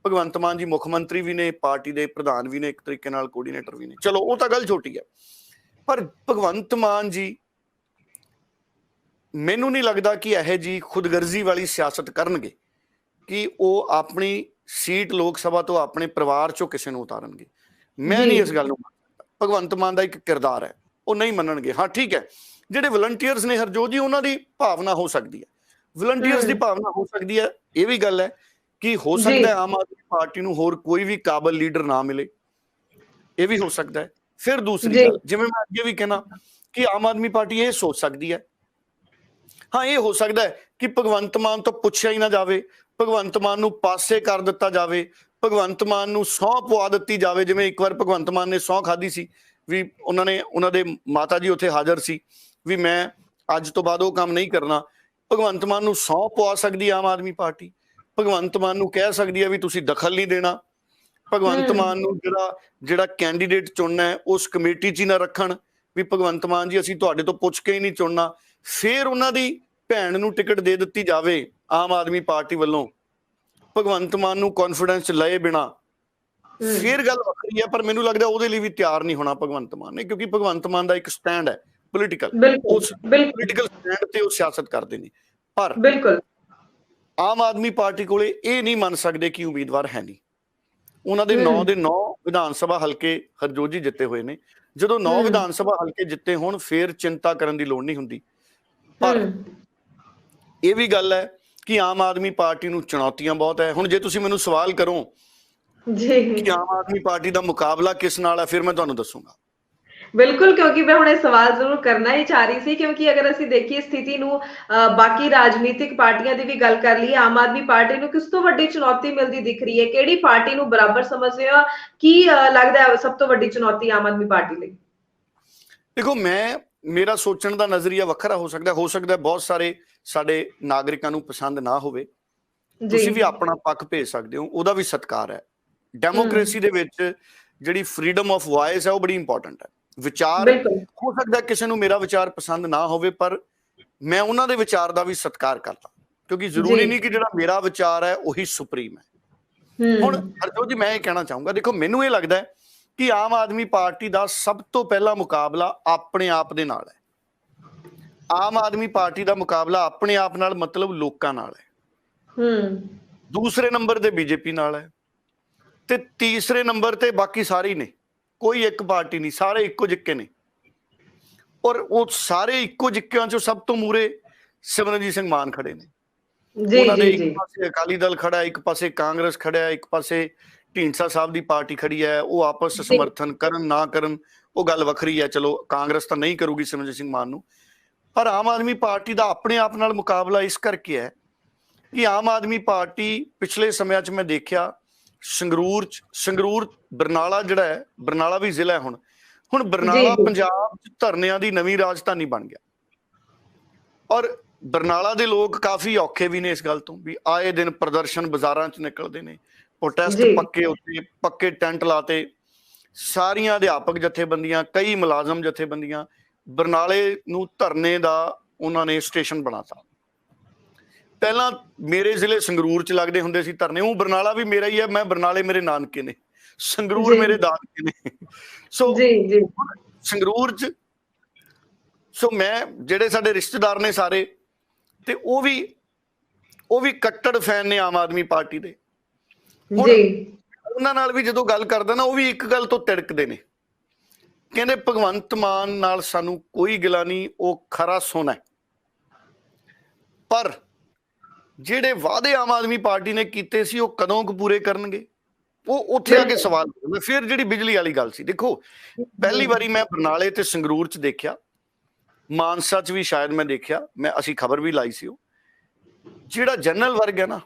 ਭਗਵੰਤ ਮਾਨ ਜੀ ਮੁੱਖ ਮੰਤਰੀ ਵੀ ਨੇ, ਪਾਰਟੀ ਦੇ ਪ੍ਰਧਾਨ ਵੀ ਨੇ, ਇੱਕ ਤਰੀਕੇ ਨਾਲ ਕੋਆਰਡੀਨੇਟਰ ਵੀ ਨੇ, ਚਲੋ ਉਹ ਤਾਂ ਗੱਲ ਛੋਟੀ ਹੈ। ਪਰ ਭਗਵੰਤ ਮਾਨ ਜੀ ਮੈਨੂੰ ਨਹੀਂ ਲੱਗਦਾ ਕਿ ਇਹੋ ਜਿਹੀ ਖੁਦਗਰਜ਼ੀ ਵਾਲੀ ਸਿਆਸਤ ਕਰਨਗੇ ਕਿ ਉਹ ਆਪਣੀ ਸੀਟ ਲੋਕ ਸਭਾ ਤੋਂ ਆਪਣੇ ਪਰਿਵਾਰ ਚੋਂ ਕਿਸੇ ਨੂੰ ਉਤਾਰਨਗੇ। ਮੈਂ ਨਹੀਂ ਇਸ ਗੱਲ ਨੂੰ ਮੰਨਦਾ। ਭਗਵੰਤ ਮਾਨ ਦਾ ਇੱਕ ਕਿਰਦਾਰ ਹੈ, ਉਹ ਨਹੀਂ ਮੰਨਣਗੇ। ਹਾਂ ਠੀਕ ਹੈ, ਜਿਹੜੇ ਵਲੰਟੀਅਰਸ ਨੇ ਹਰਜੋਤ ਜੀ, ਉਹਨਾਂ ਦੀ ਭਾਵਨਾ ਹੋ ਸਕਦੀ ਹੈ, ਵਲੰਟੀਅਰਸ ਦੀ ਭਾਵਨਾ ਹੋ ਸਕਦੀ ਹੈ। ਇਹ ਵੀ ਗੱਲ ਹੈ ਕਿ ਹੋ ਸਕਦਾ ਹੈ ਆਮ ਆਦਮੀ ਪਾਰਟੀ ਨੂੰ ਹੋਰ ਕੋਈ ਵੀ ਕਾਬਲ ਲੀਡਰ ਨਾ ਮਿਲੇ, ਇਹ ਵੀ ਹੋ ਸਕਦਾ ਹੈ। ਫਿਰ ਦੂਸਰੀ ਗੱਲ, ਜਿਵੇਂ ਮੈਂ ਅੱਗੇ ਵੀ ਕਹਿਣਾ ਕਿ ਆਮ ਆਦਮੀ ਪਾਰਟੀ ਇਹ ਸੋਚ ਸਕਦੀ ਹੈ, ਹਾਂ ਇਹ ਹੋ ਸਕਦਾ ਹੈ ਕਿ ਭਗਵੰਤ ਮਾਨ ਤੋਂ ਪੁੱਛਿਆ ਹੀ ਨਾ ਜਾਵੇ, ਭਗਵੰਤ ਮਾਨ ਨੂੰ ਪਾਸੇ ਕਰ ਦਿੱਤਾ ਜਾਵੇ, ਭਗਵੰਤ ਮਾਨ ਨੂੰ ਸਹੁੰ ਪਵਾ ਦਿੱਤੀ ਜਾਵੇ। ਜਿਵੇਂ ਇੱਕ ਵਾਰ ਭਗਵੰਤ ਮਾਨ ਨੇ ਸਹੁੰ ਖਾਧੀ ਸੀ, ਵੀ ਉਹਨਾਂ ਦੇ ਮਾਤਾ ਜੀ ਉੱਥੇ ਹਾਜ਼ਰ ਸੀ, ਵੀ ਮੈਂ ਅੱਜ ਤੋਂ ਬਾਅਦ ਉਹ ਕੰਮ ਨਹੀਂ ਕਰਨਾ। ਭਗਵੰਤ ਮਾਨ ਨੂੰ ਸਹੁੰ ਪਵਾ ਸਕਦੀ ਆਮ ਆਦਮੀ ਪਾਰਟੀ, ਭਗਵੰਤ ਮਾਨ ਨੂੰ ਕਹਿ ਸਕਦੀ ਹੈ ਵੀ ਤੁਸੀਂ ਦਖਲ ਨਹੀਂ ਦੇਣਾ, ਭਗਵੰਤ ਮਾਨ ਨੂੰ ਜਿਹੜਾ ਕੈਂਡੀਡੇਟ ਚੁਣਨਾ ਹੈ ਉਸ ਕਮੇਟੀ 'ਚ ਹੀ ਨਾ ਰੱਖਣ, ਵੀ ਭਗਵੰਤ ਮਾਨ ਜੀ ਅਸੀਂ ਤੁਹਾਡੇ ਤੋਂ ਪੁੱਛ ਕੇ ਹੀ ਨਹੀਂ ਚੁਣਨਾ। ਫਿਰ ਉਹਨਾਂ ਦੀ ਭੈਣ ਨੂੰ ਟਿਕਟ ਦੇ ਦਿੱਤੀ ਜਾਵੇ ਆਮ ਆਦਮੀ ਪਾਰਟੀ ਵੱਲੋਂ, ਭਗਵੰਤ ਮਾਨ ਨੂੰ ਕੌਨਫੀਡੈਂਸ ਲਏ ਬਿਨਾ, ਫਿਰ ਗੱਲ ਵੱਖਰੀ ਹੈ। ਪਰ ਮੈਨੂੰ ਲੱਗਦਾ ਉਹਦੇ ਲਈ ਵੀ ਤਿਆਰ ਨਹੀਂ ਹੋਣਾ ਭਗਵੰਤ ਮਾਨ ਨੇ, ਕਿਉਂਕਿ ਭਗਵੰਤ ਮਾਨ ਦਾ ਇੱਕ ਸਟੈਂਡ ਹੈ ਪੋਲੀਟੀਕਲ, ਉਸ ਪੋਲੀਟੀਕਲ ਸਟੈਂਡ ਤੇ ਉਹ ਸਿਆਸਤ ਕਰਦੇ ਨੇ। ਪਰ ਆਮ ਆਦਮੀ ਪਾਰਟੀ ਕੋਲੇ ਇਹ ਨਹੀਂ ਮੰਨ ਸਕਦੇ ਕਿ ਉਮੀਦਵਾਰ ਹੈ ਨਹੀਂ। ਉਹਨਾਂ ਦੇ 9 ਦੇ 9 ਵਿਧਾਨ ਸਭਾ ਹਲਕੇ ਹਰਜੋਤ ਜੀ ਜਿੱਤੇ ਹੋਏ ਨੇ। ਜਦੋਂ 9 ਵਿਧਾਨ ਸਭਾ ਹਲਕੇ ਜਿੱਤੇ ਹੋਣ ਫਿਰ ਚਿੰਤਾ ਕਰਨ ਦੀ ਲੋੜ ਨਹੀਂ ਹੁੰਦੀ। ਪਰ ਇਹ ਵੀ ਗੱਲ ਹੈ ਕਿ ਆਮ ਆਦਮੀ ਪਾਰਟੀ ਨੂੰ ਚੁਣੌਤੀਆਂ ਬਹੁਤ ਹੈ। ਹੁਣ ਜੇ ਤੁਸੀਂ ਮੈਨੂੰ ਸਵਾਲ ਕਰੋ ਕਿ ਆਮ ਆਦਮੀ ਪਾਰਟੀ ਦਾ ਮੁਕਾਬਲਾ ਕਿਸ ਨਾਲ ਹੈ, ਫਿਰ ਮੈਂ ਤੁਹਾਨੂੰ ਦੱਸੂਗਾ। ਬਿਲਕੁਲ, ਕਿਉਂਕਿ ਮੈਂ ਹੁਣ ਇਹ ਸਵਾਲ ਜ਼ਰੂਰ ਕਰਨਾ ਹੀ ਚਾਹ ਰਹੀ ਸੀ, ਕਿਉਂਕਿ ਅਗਰ ਅਸੀਂ ਦੇਖੀਏ ਸਥਿਤੀ ਨੂੰ, ਬਾਕੀ ਰਾਜਨੀਤਿਕ ਪਾਰਟੀਆਂ ਦੀ ਵੀ ਗੱਲ ਕਰ ਲਈਏ, ਆਮ ਆਦਮੀ ਪਾਰਟੀ ਨੂੰ ਕਿਸ ਤੋਂ ਵੱਡੀ ਚੁਣੌਤੀ ਮਿਲਦੀ ਦਿਖ ਰਹੀ ਹੈ? ਕਿਹੜੀ ਪਾਰਟੀ ਨੂੰ ਬਰਾਬਰ ਸਮਝਦੇ ਹੋ? ਕੀ ਲੱਗਦਾ ਹੈ ਸਭ ਤੋਂ ਵੱਡੀ ਚੁਣੌਤੀ ਆਮ ਆਦਮੀ ਪਾਰਟੀ ਲਈ? ਦੇਖੋ, ਮੇਰਾ ਸੋਚਣ ਦਾ ਨਜ਼ਰੀਆ ਵੱਖਰਾ ਹੋ ਸਕਦਾ ਬਹੁਤ ਸਾਰੇ ਸਾਡੇ ਨਾਗਰਿਕਾਂ ਨੂੰ ਪਸੰਦ ਨਾ ਹੋਵੇ, ਤੁਸੀਂ ਵੀ ਆਪਣਾ ਪੱਖ ਭੇਜ ਸਕਦੇ ਹੋ, ਉਹਦਾ ਵੀ ਸਤਿਕਾਰ ਹੈ। ਡੈਮੋਕ੍ਰੇਸੀ ਦੇ ਵਿੱਚ ਜਿਹੜੀ ਫਰੀडम ਆਫ ਵੌਇਸ ਹੈ ਉਹ ਬੜੀ ਇੰਪੋਰਟੈਂਟ ਹੈ। ਵਿਚਾਰ ਹੋ ਸਕਦਾ ਕਿਸੇ ਨੂੰ ਮੇਰਾ ਵਿਚਾਰ ਪਸੰਦ ਨਾ ਹੋਵੇ, ਪਰ ਮੈਂ ਉਹਨਾਂ ਦੇ ਵਿਚਾਰ ਦਾ ਵੀ ਸਤਿਕਾਰ ਕਰਦਾ, ਕਿਉਂਕਿ ਜ਼ਰੂਰੀ ਨਹੀਂ ਕਿ ਜਿਹੜਾ ਮੇਰਾ ਵਿਚਾਰ ਹੈ ਉਹੀ ਸੁਪਰੀਮ ਹੈ। ਹੁਣ ਹਰਜੋਤ ਜੀ ਮੈਂ ਇਹ ਕਹਿਣਾ ਚਾਹੂੰਗਾ, ਦੇਖੋ ਮੈਨੂੰ ਇਹ ਲੱਗਦਾ ਹੈ ਕਿ ਆਮ ਆਦਮੀ ਪਾਰਟੀ ਦਾ ਸਭ ਤੋਂ ਪਹਿਲਾ ਮੁਕਾਬਲਾ ਆਪਣੇ ਆਪ ਦੇ ਨਾਲ ਹੈ। ਆਮ ਆਦਮੀ ਪਾਰਟੀ ਦਾ ਮੁਕਾਬਲਾ ਆਪਣੇ ਆਪ ਨਾਲ ਮਤਲਬ ਲੋਕਾਂ ਨਾਲ ਹੈ। ਦੂਸਰੇ ਨੰਬਰ ਤੇ ਬੀਜੇਪੀ ਨਾਲ ਹੈ ਤੇ ਤੀਸਰੇ ਨੰਬਰ ਤੇ ਬਾਕੀ ਸਾਰੇ ਹੀ ਨੇ, ਕੋਈ ਇੱਕ ਪਾਰਟੀ ਨਹੀਂ, ਸਾਰੇ ਇੱਕੋ ਜਿੱਕੇ ਨੇ। ਔਰ ਉਹ ਸਾਰੇ ਇੱਕੋ ਜਿੱਕਿਆਂ ਚੋਂ ਸਭ ਤੋਂ ਮੂਹਰੇ ਸਿਮਰਨਜੀਤ ਸਿੰਘ ਮਾਨ ਖੜੇ ਨੇ। ਉਹਨਾਂ ਦੇ ਇੱਕ ਪਾਸੇ ਅਕਾਲੀ ਦਲ ਖੜਾ ਹੈ, ਇੱਕ ਪਾਸੇ ਕਾਂਗਰਸ ਖੜਾ ਹੈ, ਇੱਕ ਪਾਸੇ ਢੀਂਡਸਾ ਸਾਹਿਬ ਦੀ ਪਾਰਟੀ ਖੜੀ ਹੈ। ਉਹ ਆਪਸ ਚ ਸਮਰਥਨ ਕਰਨ ਨਾ ਕਰਨ ਉਹ ਗੱਲ ਵੱਖਰੀ ਹੈ, ਚਲੋ ਕਾਂਗਰਸ ਤਾਂ ਨਹੀਂ ਕਰੂਗੀ ਸਿਮਰਨਜੀਤ ਸਿੰਘ ਮਾਨ ਨੂੰ। ਪਰ ਆਮ ਆਦਮੀ ਪਾਰਟੀ ਦਾ ਆਪਣੇ ਆਪ ਨਾਲ ਮੁਕਾਬਲਾ ਇਸ ਕਰਕੇ ਹੈ ਕਿ ਆਮ ਆਦਮੀ ਪਾਰਟੀ ਪਿਛਲੇ ਸਮਿਆਂ 'ਚ ਮੈਂ ਦੇਖਿਆ ਸੰਗਰੂਰ ਬਰਨਾਲਾ ਜਿਹੜਾ ਹੈ, ਬਰਨਾਲਾ ਵੀ ਜ਼ਿਲ੍ਹਾ ਹੈ ਹੁਣ ਬਰਨਾਲਾ ਪੰਜਾਬ 'ਚ ਧਰਨਿਆਂ ਦੀ ਨਵੀਂ ਰਾਜਧਾਨੀ ਬਣ ਗਿਆ। ਔਰ ਬਰਨਾਲਾ ਦੇ ਲੋਕ ਕਾਫੀ ਔਖੇ ਵੀ ਨੇ ਇਸ ਗੱਲ ਤੋਂ, ਵੀ ਆਏ ਦਿਨ ਪ੍ਰਦਰਸ਼ਨ ਬਾਜ਼ਾਰਾਂ 'ਚ ਨਿਕਲਦੇ ਨੇ, ਪ੍ਰੋਟੈਸਟ ਪੱਕੇ ਟੈਂਟ ਲਾਤੇ। ਸਾਰੀਆਂ ਅਧਿਆਪਕ ਜਥੇਬੰਦੀਆਂ, ਕਈ ਮੁਲਾਜ਼ਮ ਜਥੇਬੰਦੀਆਂ, ਬਰਨਾਲੇ ਨੂੰ ਧਰਨੇ ਦਾ ਉਹਨਾਂ ਨੇ ਸਟੇਸ਼ਨ ਬਣਾਤਾ। ਪਹਿਲਾਂ ਮੇਰੇ ਜ਼ਿਲ੍ਹੇ ਸੰਗਰੂਰ 'ਚ ਲੱਗਦੇ ਹੁੰਦੇ ਸੀ ਧਰਨੇ, ਉਹ ਬਰਨਾਲਾ ਵੀ ਮੇਰਾ ਹੀ ਹੈ, ਮੈਂ ਬਰਨਾਲੇ ਮੇਰੇ ਨਾਨਕੇ ਨੇ, ਸੰਗਰੂਰ ਮੇਰੇ ਦਾਦਕੇ ਨੇ। ਸੋ ਸੰਗਰੂਰ 'ਚ ਮੈਂ ਜਿਹੜੇ ਸਾਡੇ ਰਿਸ਼ਤੇਦਾਰ ਨੇ ਸਾਰੇ, ਤੇ ਉਹ ਵੀ ਕੱਟੜ ਫੈਨ ਨੇ ਆਮ ਆਦਮੀ ਪਾਰਟੀ ਦੇ। ਹੁਣ ਉਹਨਾਂ ਨਾਲ ਵੀ ਜਦੋਂ ਗੱਲ ਕਰਦਾ ਨਾ, ਉਹ ਵੀ ਇੱਕ ਗੱਲ ਤੋਂ ਤਿੜਕਦੇ ਨੇ, ਕਹਿੰਦੇ ਭਗਵੰਤ ਮਾਨ ਨਾਲ ਸਾਨੂੰ ਕੋਈ ਗਿਲਾ ਨਹੀਂ, ਉਹ ਖਰਾ ਸੋਨਾ ਹੈ। ਪਰ ਜਿਹੜੇ ਵਾਅਦੇ ਆਮ ਆਦਮੀ ਪਾਰਟੀ ਨੇ ਕੀਤੇ ਸੀ ਉਹ ਕਦੋਂ ਕੁ ਪੂਰੇ ਕਰਨਗੇ? ਉਹ ਉੱਥੇ ਆ ਕੇ ਸਵਾਲ ਹੁੰਦਾ। ਫਿਰ ਜਿਹੜੀ ਬਿਜਲੀ ਵਾਲੀ ਗੱਲ ਸੀ, ਦੇਖੋ ਪਹਿਲੀ ਵਾਰੀ ਮੈਂ ਬਰਨਾਲੇ ਤੇ ਸੰਗਰੂਰ 'ਚ ਦੇਖਿਆ, ਮਾਨਸਾ 'ਚ ਵੀ ਸ਼ਾਇਦ ਮੈਂ ਦੇਖਿਆ, ਅਸੀਂ ਖਬਰ ਵੀ ਲਾਈ ਸੀ। ਉਹ ਜਿਹੜਾ ਜਨਰਲ ਵਰਗ ਹੈ ਨਾ,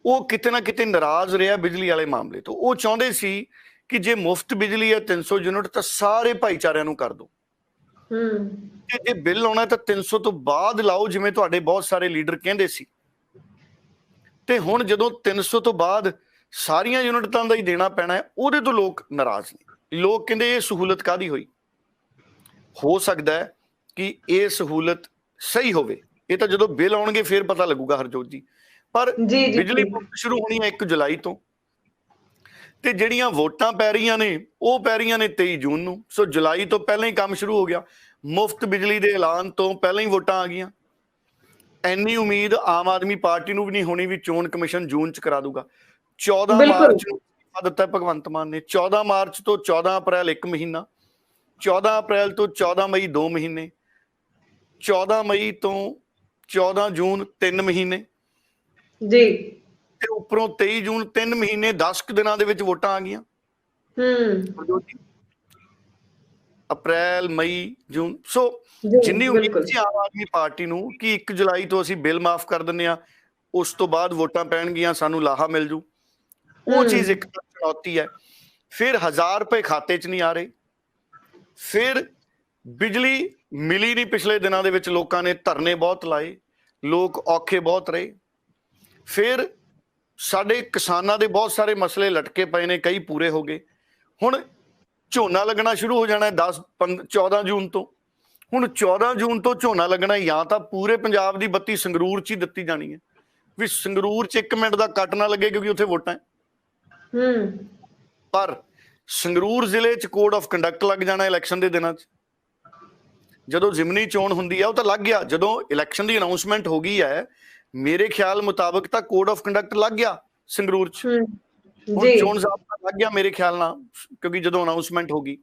ਉਹ ਕਿਤੇ ਨਾ ਕਿਤੇ ਨਾਰਾਜ਼ ਰਿਹਾ ਬਿਜਲੀ ਵਾਲੇ ਮਾਮਲੇ ਤੋਂ। ਉਹ ਚਾਹੁੰਦੇ ਸੀ ਕਿ ਜੇ ਮੁਫਤ ਬਿਜਲੀ ਹੈ 300 ਯੂਨਿਟ ਤਾਂ ਸਾਰੇ ਭਾਈਚਾਰਿਆਂ ਨੂੰ ਕਰ ਦਿਓ, ਤੇ ਜੇ ਬਿੱਲ ਆਉਣਾ ਤਾਂ 300 ਤੋਂ ਬਾਅਦ ਲਾਓ, ਜਿਵੇਂ ਤੁਹਾਡੇ ਬਹੁਤ ਸਾਰੇ ਲੀਡਰ ਕਹਿੰਦੇ ਸੀ। ਤੇ ਹੁਣ ਜਦੋਂ 300 ਤੋਂ ਬਾਅਦ ਸਾਰੀਆਂ ਯੂਨਿਟਾਂ ਦਾ ਹੀ ਦੇਣਾ ਪੈਣਾ ਹੈ, ਉਹਦੇ ਤੋਂ ਲੋਕ ਨਾਰਾਜ਼ ਨੇ। ਲੋਕ ਕਹਿੰਦੇ ਇਹ ਸਹੂਲਤ ਕਾਹਦੀ ਹੋਈ। ਹੋ ਸਕਦਾ ਹੈ ਕਿ ਇਹ ਸਹੂਲਤ ਸਹੀ ਹੋਵੇ, ਇਹ ਤਾਂ ਜਦੋਂ ਬਿੱਲ ਆਉਣਗੇ ਫਿਰ ਪਤਾ ਲੱਗੂਗਾ ਹਰਜੋਤ ਜੀ। ਪਰ ਬਿਜਲੀ ਸ਼ੁਰੂ ਹੋਣੀ ਹੈ 1 ਜੁਲਾਈ ਤੋਂ, ਤੇ ਜਿਹੜੀਆਂ ਵੋਟਾਂ ਪੈ ਰਹੀਆਂ ਨੇ ਉਹ ਪੈ ਰਹੀਆਂ ਨੇ 23 ਜੂਨ ਨੂੰ। ਸੋ ਜੁਲਾਈ ਤੋਂ ਪਹਿਲਾਂ ਹੀ ਕੰਮ ਸ਼ੁਰੂ ਹੋ ਗਿਆ। ਮੁਫਤ ਬਿਜਲੀ ਦੇ ਐਲਾਨ ਤੋਂ ਪਹਿਲਾਂ ਹੀ ਵੋਟਾਂ ਆ ਗਈਆਂ। ਇੰਨੀ ਉਮੀਦ ਆਮ ਆਦਮੀ ਪਾਰਟੀ ਨੂੰ ਵੀ ਨਹੀਂ ਹੋਣੀ ਵੀ ਚੋਣ ਕਮਿਸ਼ਨ ਜੂਨ 'ਚ ਕਰਾ ਦੂਗਾ। 14 ਮਾਰਚ ਨੂੰ ਦਿੱਤਾ ਭਗਵੰਤ ਮਾਨ ਨੇ। 14 ਮਾਰਚ ਤੋਂ 14 ਅਪ੍ਰੈਲ 1 ਮਹੀਨਾ, 14 ਅਪ੍ਰੈਲ ਤੋਂ 14 ਮਈ 2 ਮਹੀਨੇ, 14 ਮਈ ਤੋਂ 14 ਜੂਨ 3 ਮਹੀਨੇ ਜੀ, ਤੇ ਉੱਪਰੋਂ 23 ਜੂਨ 3 ਮਹੀਨੇ, 10 ਦਿਨਾਂ ਦੇ ਵਿੱਚ ਵੋਟਾਂ ਆ ਗਈਆਂ। ਅਪ੍ਰੈਲ, ਮਈ, ਜੂਨ। ਸੋ ਜਿੰਨੀ ਉਮੀਦ ਸੀ ਆਮ ਆਦਮੀ ਪਾਰਟੀ ਨੂੰ ਕਿ 1 ਜੁਲਾਈ ਤੋਂ ਅਸੀਂ ਬਿੱਲ ਮਾਫ ਕਰ ਦਿੰਦੇ ਹਾਂ, ਉਸ ਤੋਂ ਬਾਅਦ ਵੋਟਾਂ ਪੈਣਗੀਆਂ, ਸਾਨੂੰ ਲਾਹਾ ਮਿਲ ਜੂ, ਉਹ ਚੀਜ਼ ਇੱਕ ਚੁਣੌਤੀ ਹੈ। ਫਿਰ 1000 ਰੁਪਏ ਖਾਤੇ 'ਚ ਨਹੀਂ ਆ ਰਹੇ। ਫਿਰ ਬਿਜਲੀ ਮਿਲੀ ਨਹੀਂ। ਪਿਛਲੇ ਦਿਨਾਂ ਦੇ ਵਿੱਚ ਲੋਕਾਂ ਨੇ ਧਰਨੇ ਬਹੁਤ ਲਾਏ, ਲੋਕ ਔਖੇ ਬਹੁਤ ਰਹੇ। ਫਿਰ ਸਾਡੇ ਕਿਸਾਨਾਂ ਦੇ ਬਹੁਤ ਸਾਰੇ ਮਸਲੇ ਲਟਕੇ ਪਏ ਨੇ, ਕਈ ਪੂਰੇ ਹੋ ਗਏ। ਹੁਣ ਝੋਨਾ ਲੱਗਣਾ ਸ਼ੁਰੂ ਹੋ ਜਾਣਾ 14 ਜੂਨ ਤੋਂ। ਹੁਣ 14 ਜੂਨ ਤੋਂ ਝੋਨਾ ਲੱਗਣਾ, ਜਾਂ ਤਾਂ ਪੂਰੇ ਪੰਜਾਬ ਦੀ ਬੱਤੀ ਸੰਗਰੂਰ 'ਚ ਹੀ ਦਿੱਤੀ ਜਾਣੀ ਹੈ, ਵੀ ਸੰਗਰੂਰ 'ਚ 1 ਮਿੰਟ ਦਾ ਕੱਟ ਨਾ ਲੱਗੇ ਕਿਉਂਕਿ ਉੱਥੇ ਵੋਟਾਂ ਹੈ। ਪਰ ਸੰਗਰੂਰ ਜ਼ਿਲ੍ਹੇ 'ਚ ਕੋਡ ਆਫ ਕੰਡਕਟ ਲੱਗ ਜਾਣਾ ਇਲੈਕਸ਼ਨ ਦੇ ਦਿਨਾਂ 'ਚ। ਜਦੋਂ ਜ਼ਿਮਨੀ ਚੋਣ ਹੁੰਦੀ ਹੈ ਉਹ ਤਾਂ ਲੱਗ ਗਿਆ। ਜਦੋਂ ਇਲੈਕਸ਼ਨ ਦੀ ਅਨਾਉਂਸਮੈਂਟ ਹੋ ਗਈ ਹੈ, ਮੇਰੇ ਖਿਆਲ ਮੁਤਾਬਕ ਤਾਂ ਕੋਡ ਆਫ ਕੰਡਕਟ ਲੱਗ ਗਿਆ ਸੰਗਰੂਰ 'ਚ। ਹੁਣ ਚੋਣ ਜ਼ਾਬਤਾ ਲੱਗ ਗਿਆ ਮੇਰੇ ਖਿਆਲ ਨਾਲ, ਕਿਉਂਕਿ ਜਦੋਂ ਅਨਾਉਂਸਮੈਂਟ ਹੋ ਗਈ।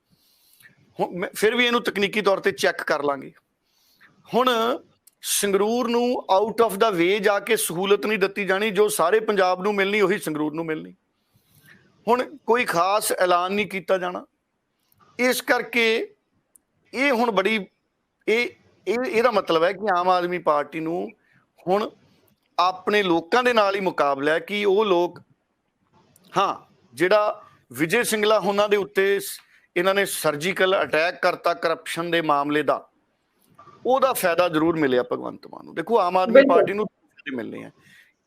ਹੁਣ ਫਿਰ ਵੀ ਇਹਨੂੰ ਤਕਨੀਕੀ ਤੌਰ ਤੇ ਚੈੱਕ ਕਰ ਲਾਂਗੇ। ਹੁਣ ਸੰਗਰੂਰ ਨੂੰ ਆਊਟ ਆਫ ਦਾ ਵੇ ਜਾ ਕੇ ਸਹੂਲਤ ਨਹੀਂ ਦਿੱਤੀ ਜਾਣੀ, ਜੋ ਸਾਰੇ ਪੰਜਾਬ ਨੂੰ ਮਿਲਣੀ ਉਹੀ ਸੰਗਰੂਰ ਨੂੰ ਮਿਲਣੀ। ਹੁਣ ਕੋਈ ਖਾਸ ਐਲਾਨ ਨਹੀਂ ਕੀਤਾ ਜਾਣਾ। ਇਸ ਕਰਕੇ ਇਹ ਹੁਣ ਬੜੀ ਇਹਦਾ ਮਤਲਬ ਹੈ ਕਿ ਆਮ ਆਦਮੀ ਪਾਰਟੀ ਨੂੰ ਹੁਣ ਆਪਣੇ ਲੋਕਾਂ ਦੇ ਨਾਲ ਹੀ ਮੁਕਾਬਲਾ ਹੈ ਕਿ ਉਹ ਲੋਕ, ਹਾਂ, ਜਿਹੜਾ ਵਿਜੇ ਸਿੰਗਲਾ ਉਹਨਾਂ ਦੇ ਉੱਤੇ ਇਹਨਾਂ ਨੇ ਸਰਜੀਕਲ ਅਟੈਕ ਕਰਤਾ ਕਰਪਸ਼ਨ ਦੇ ਮਾਮਲੇ ਦਾ, ਉਹਦਾ ਫਾਇਦਾ ਜ਼ਰੂਰ ਮਿਲਿਆ ਭਗਵੰਤ ਮਾਨ ਨੂੰ। ਦੇਖੋ ਆਮ ਆਦਮੀ ਪਾਰਟੀ ਨੂੰ ਮਿਲਣੇ ਆ,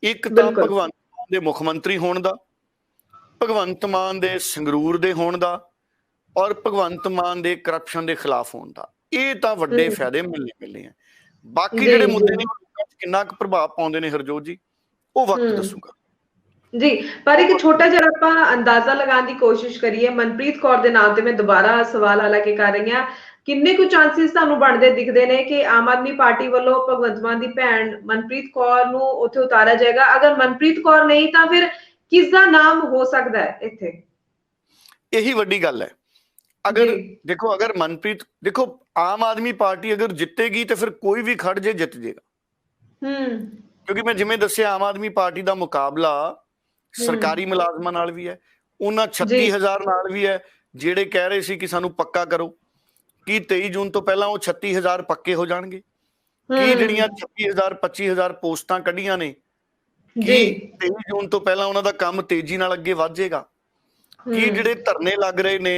ਇੱਕ ਤਾਂ ਭਗਵੰਤ ਮਾਨ ਦੇ ਮੁੱਖ ਮੰਤਰੀ ਹੋਣ ਦਾ, ਭਗਵੰਤ ਮਾਨ ਦੇ ਸੰਗਰੂਰ ਦੇ ਹੋਣ ਦਾ, ਔਰ ਭਗਵੰਤ ਮਾਨ ਦੇ ਕਰਪਸ਼ਨ ਦੇ ਖਿਲਾਫ ਹੋਣ ਦਾ। ਇਹ ਤਾਂ ਵੱਡੇ ਫਾਇਦੇ ਮਿਲਨੇ ਆ। ਬਾਕੀ ਜਿਹੜੇ ਮੁੱਦੇ ਨੇ ਕਿੰਨਾ ਕੁ ਪ੍ਰਭਾਵ ਪਾਉਂਦੇ ਨੇ ਹਰਜੋਤ ਜੀ, ਉਹ ਵਕਤ ਦੱਸੂਗਾ ਜੀ। ਪਰ ਇੱਕ ਛੋਟਾ ਜਿਹਾ ਆਪਾਂ ਅੰਦਾਜ਼ਾ ਲਗਾਉਣ ਦੀ ਕੋਸ਼ਿਸ਼ ਕਰੀਏ, ਮਨਪ੍ਰੀਤ ਕੌਰ ਦੇ ਨਾਮ ਤੇ ਮੈਂ ਦੁਬਾਰਾ ਸਵਾਲ ਹਾਲਾਂਕਿ ਕਰ ਰਹੀ ਹਾਂ, ਕਿੰਨੇ ਕੁ ਚਾਂਸਿਸ ਤੁਹਾਨੂੰ ਬਣਦੇ ਦਿਖਦੇ ਨੇ ਕਿ ਆਮ ਆਦਮੀ ਪਾਰਟੀ ਵੱਲੋਂ ਭਗਵੰਤ ਮਾਨ ਦੀ ਭੈਣ ਮਨਪ੍ਰੀਤ ਕੌਰ ਨੂੰ ਉੱਥੇ ਉਤਾਰਿਆ ਜਾਏਗਾ? ਅਗਰ ਮਨਪ੍ਰੀਤ ਕੌਰ ਨਹੀਂ ਤਾਂ ਫਿਰ ਕਿਸ ਦਾ ਨਾਮ ਹੋ ਸਕਦਾ ਹੈ ਇੱਥੇ? ਇਹੀ ਵੱਡੀ ਗੱਲ ਹੈ। ਅਗਰ ਦੇਖੋ, ਅਗਰ ਮਨਪ੍ਰੀਤ, ਦੇਖੋ ਆਮ ਆਦਮੀ ਪਾਰਟੀ ਅਗਰ ਜਿੱਤੇਗੀ ਤਾਂ ਫਿਰ ਕੋਈ ਵੀ ਖੜ ਜੇ ਜਿੱਤ ਜੇਗਾ। ਕਿਉਂਕਿ ਮੈਂ ਜਿਵੇਂ ਦੱਸਿਆ, ਆਮ ਆਦਮੀ ਪਾਰਟੀ ਦਾ ਮੁਕਾਬਲਾ ਸਰਕਾਰੀ ਮੁਲਾਜ਼ਮਾਂ ਨਾਲ ਵੀ ਹੈ, ਉਹਨਾਂ 36,000 ਨਾਲ ਵੀ ਹੈ ਜਿਹੜੇ ਕਹਿ ਰਹੇ ਸੀ ਕਿ ਸਾਨੂੰ ਪੱਕਾ ਕਰੋ। ਕੀ 23 ਜੂਨ ਤੋਂ ਪਹਿਲਾਂ ਉਹ 36,000 ਪੱਕੇ ਹੋ ਜਾਣਗੇ? ਕੀ ਜਿਹੜੀਆਂ 26,000 25,000 ਪੋਸਟਾਂ ਕੱਢੀਆਂ ਨੇ, ਕੀ 23 ਜੂਨ ਤੋਂ ਪਹਿਲਾਂ ਉਹਨਾਂ ਦਾ ਕੰਮ ਤੇਜ਼ੀ ਨਾਲ ਅੱਗੇ ਵੱਧ ਜਾਏਗਾ? ਕੀ ਜਿਹੜੇ ਧਰਨੇ ਲੱਗ ਰਹੇ ਨੇ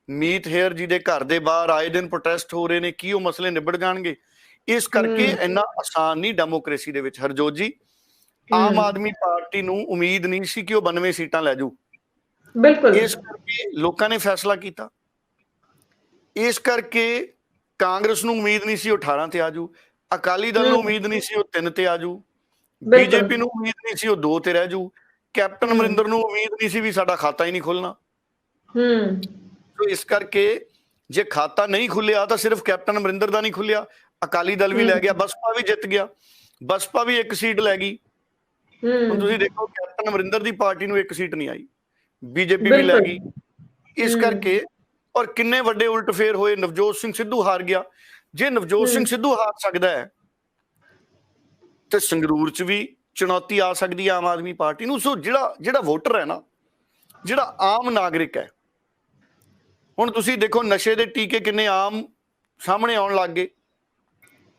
ਮੀਤ ਹੇਅਰ ਜੀ ਦੇ ਘਰ ਦੇ ਬਾਹਰ ਆਏ ਦਿਨ ਪ੍ਰੋਟੈਸਟ ਹੋ ਰਹੇ ਨੇ, ਕੀ ਉਹ ਮਸਲੇ ਨਿਬੜ ਜਾਣਗੇ? ਇਸ ਕਰਕੇ ਇੰਨਾ ਆਸਾਨ ਨਹੀਂ ਡੈਮੋਕ੍ਰੇਸੀ ਦੇ ਵਿੱਚ ਹਰਜੋਤ ਜੀ। ਆਮ ਆਦਮੀ ਪਾਰਟੀ ਨੂੰ ਉਮੀਦ ਨਹੀਂ ਸੀ ਕਿ ਉਹ 92 ਸੀਟਾਂ ਲੈ ਜਾਊ। ਬਿਲਕੁਲ, ਇਸ ਕਰਕੇ ਲੋਕਾਂ ਨੇ ਫੈਸਲਾ ਕੀਤਾ। ਇਸ ਕਰਕੇ ਕਾਂਗਰਸ ਨੂੰ ਉਮੀਦ ਨਹੀਂ ਸੀ ਉਹ 18 ਤੇ ਆ ਜਾਊ, ਅਕਾਲੀ ਦਲ ਨੂੰ ਉਮੀਦ ਨਹੀਂ ਸੀ ਉਹ 3 ਤੇ ਆ ਜਾਊ, ਬੀਜੇਪੀ ਨੂੰ ਉਮੀਦ ਨਹੀਂ ਸੀ ਉਹ 2 ਤੇ ਰਹਿ ਜਾਊ, ਕੈਪਟਨ ਅਮਰਿੰਦਰ ਨੂੰ ਉਮੀਦ ਨਹੀਂ ਸੀ ਵੀ ਸਾਡਾ ਖਾਤਾ ਹੀ ਨਹੀਂ ਖੁੱਲਣਾ। ਇਸ ਕਰਕੇ ਜੇ ਖਾਤਾ ਨਹੀਂ ਖੁੱਲਿਆ ਤਾਂ ਸਿਰਫ ਕੈਪਟਨ ਅਮਰਿੰਦਰ ਦਾ ਨਹੀਂ ਖੁੱਲਿਆ, ਅਕਾਲੀ ਦਲ ਵੀ ਲੈ ਗਿਆ, ਬਸਪਾ ਵੀ ਜਿੱਤ ਗਿਆ, ਬਸਪਾ ਵੀ 1 ਸੀਟ ਲੈ ਗਈ। ਹੁਣ ਤੁਸੀਂ ਦੇਖੋ, ਕੈਪਟਨ ਅਮਰਿੰਦਰ ਦੀ ਪਾਰਟੀ ਨੂੰ 1 ਸੀਟ ਨਹੀਂ ਆਈ, ਬੀਜੇਪੀ ਵੀ ਲੈ ਗਈ। ਇਸ ਕਰਕੇ ਔਰ ਕਿੰਨੇ ਵੱਡੇ ਉਲਟ ਫੇਰ ਹੋਏ। ਨਵਜੋਤ ਸਿੰਘ ਸਿੱਧੂ ਹਾਰ ਗਿਆ। ਜੇ ਨਵਜੋਤ ਸਿੰਘ ਸਿੱਧੂ ਹਾਰ ਸਕਦਾ ਹੈ ਤੇ ਸੰਗਰੂਰ 'ਚ ਵੀ ਚੁਣੌਤੀ ਆ ਸਕਦੀ ਹੈ ਆਮ ਆਦਮੀ ਪਾਰਟੀ ਨੂੰ। ਸੋ ਜਿਹੜਾ ਵੋਟਰ ਹੈ ਨਾ, ਜਿਹੜਾ ਆਮ ਨਾਗਰਿਕ ਹੈ, ਹੁਣ ਤੁਸੀਂ ਦੇਖੋ ਨਸ਼ੇ ਦੇ ਟੀਕੇ ਕਿੰਨੇ ਆਮ ਸਾਹਮਣੇ ਆਉਣ ਲੱਗ ਗਏ।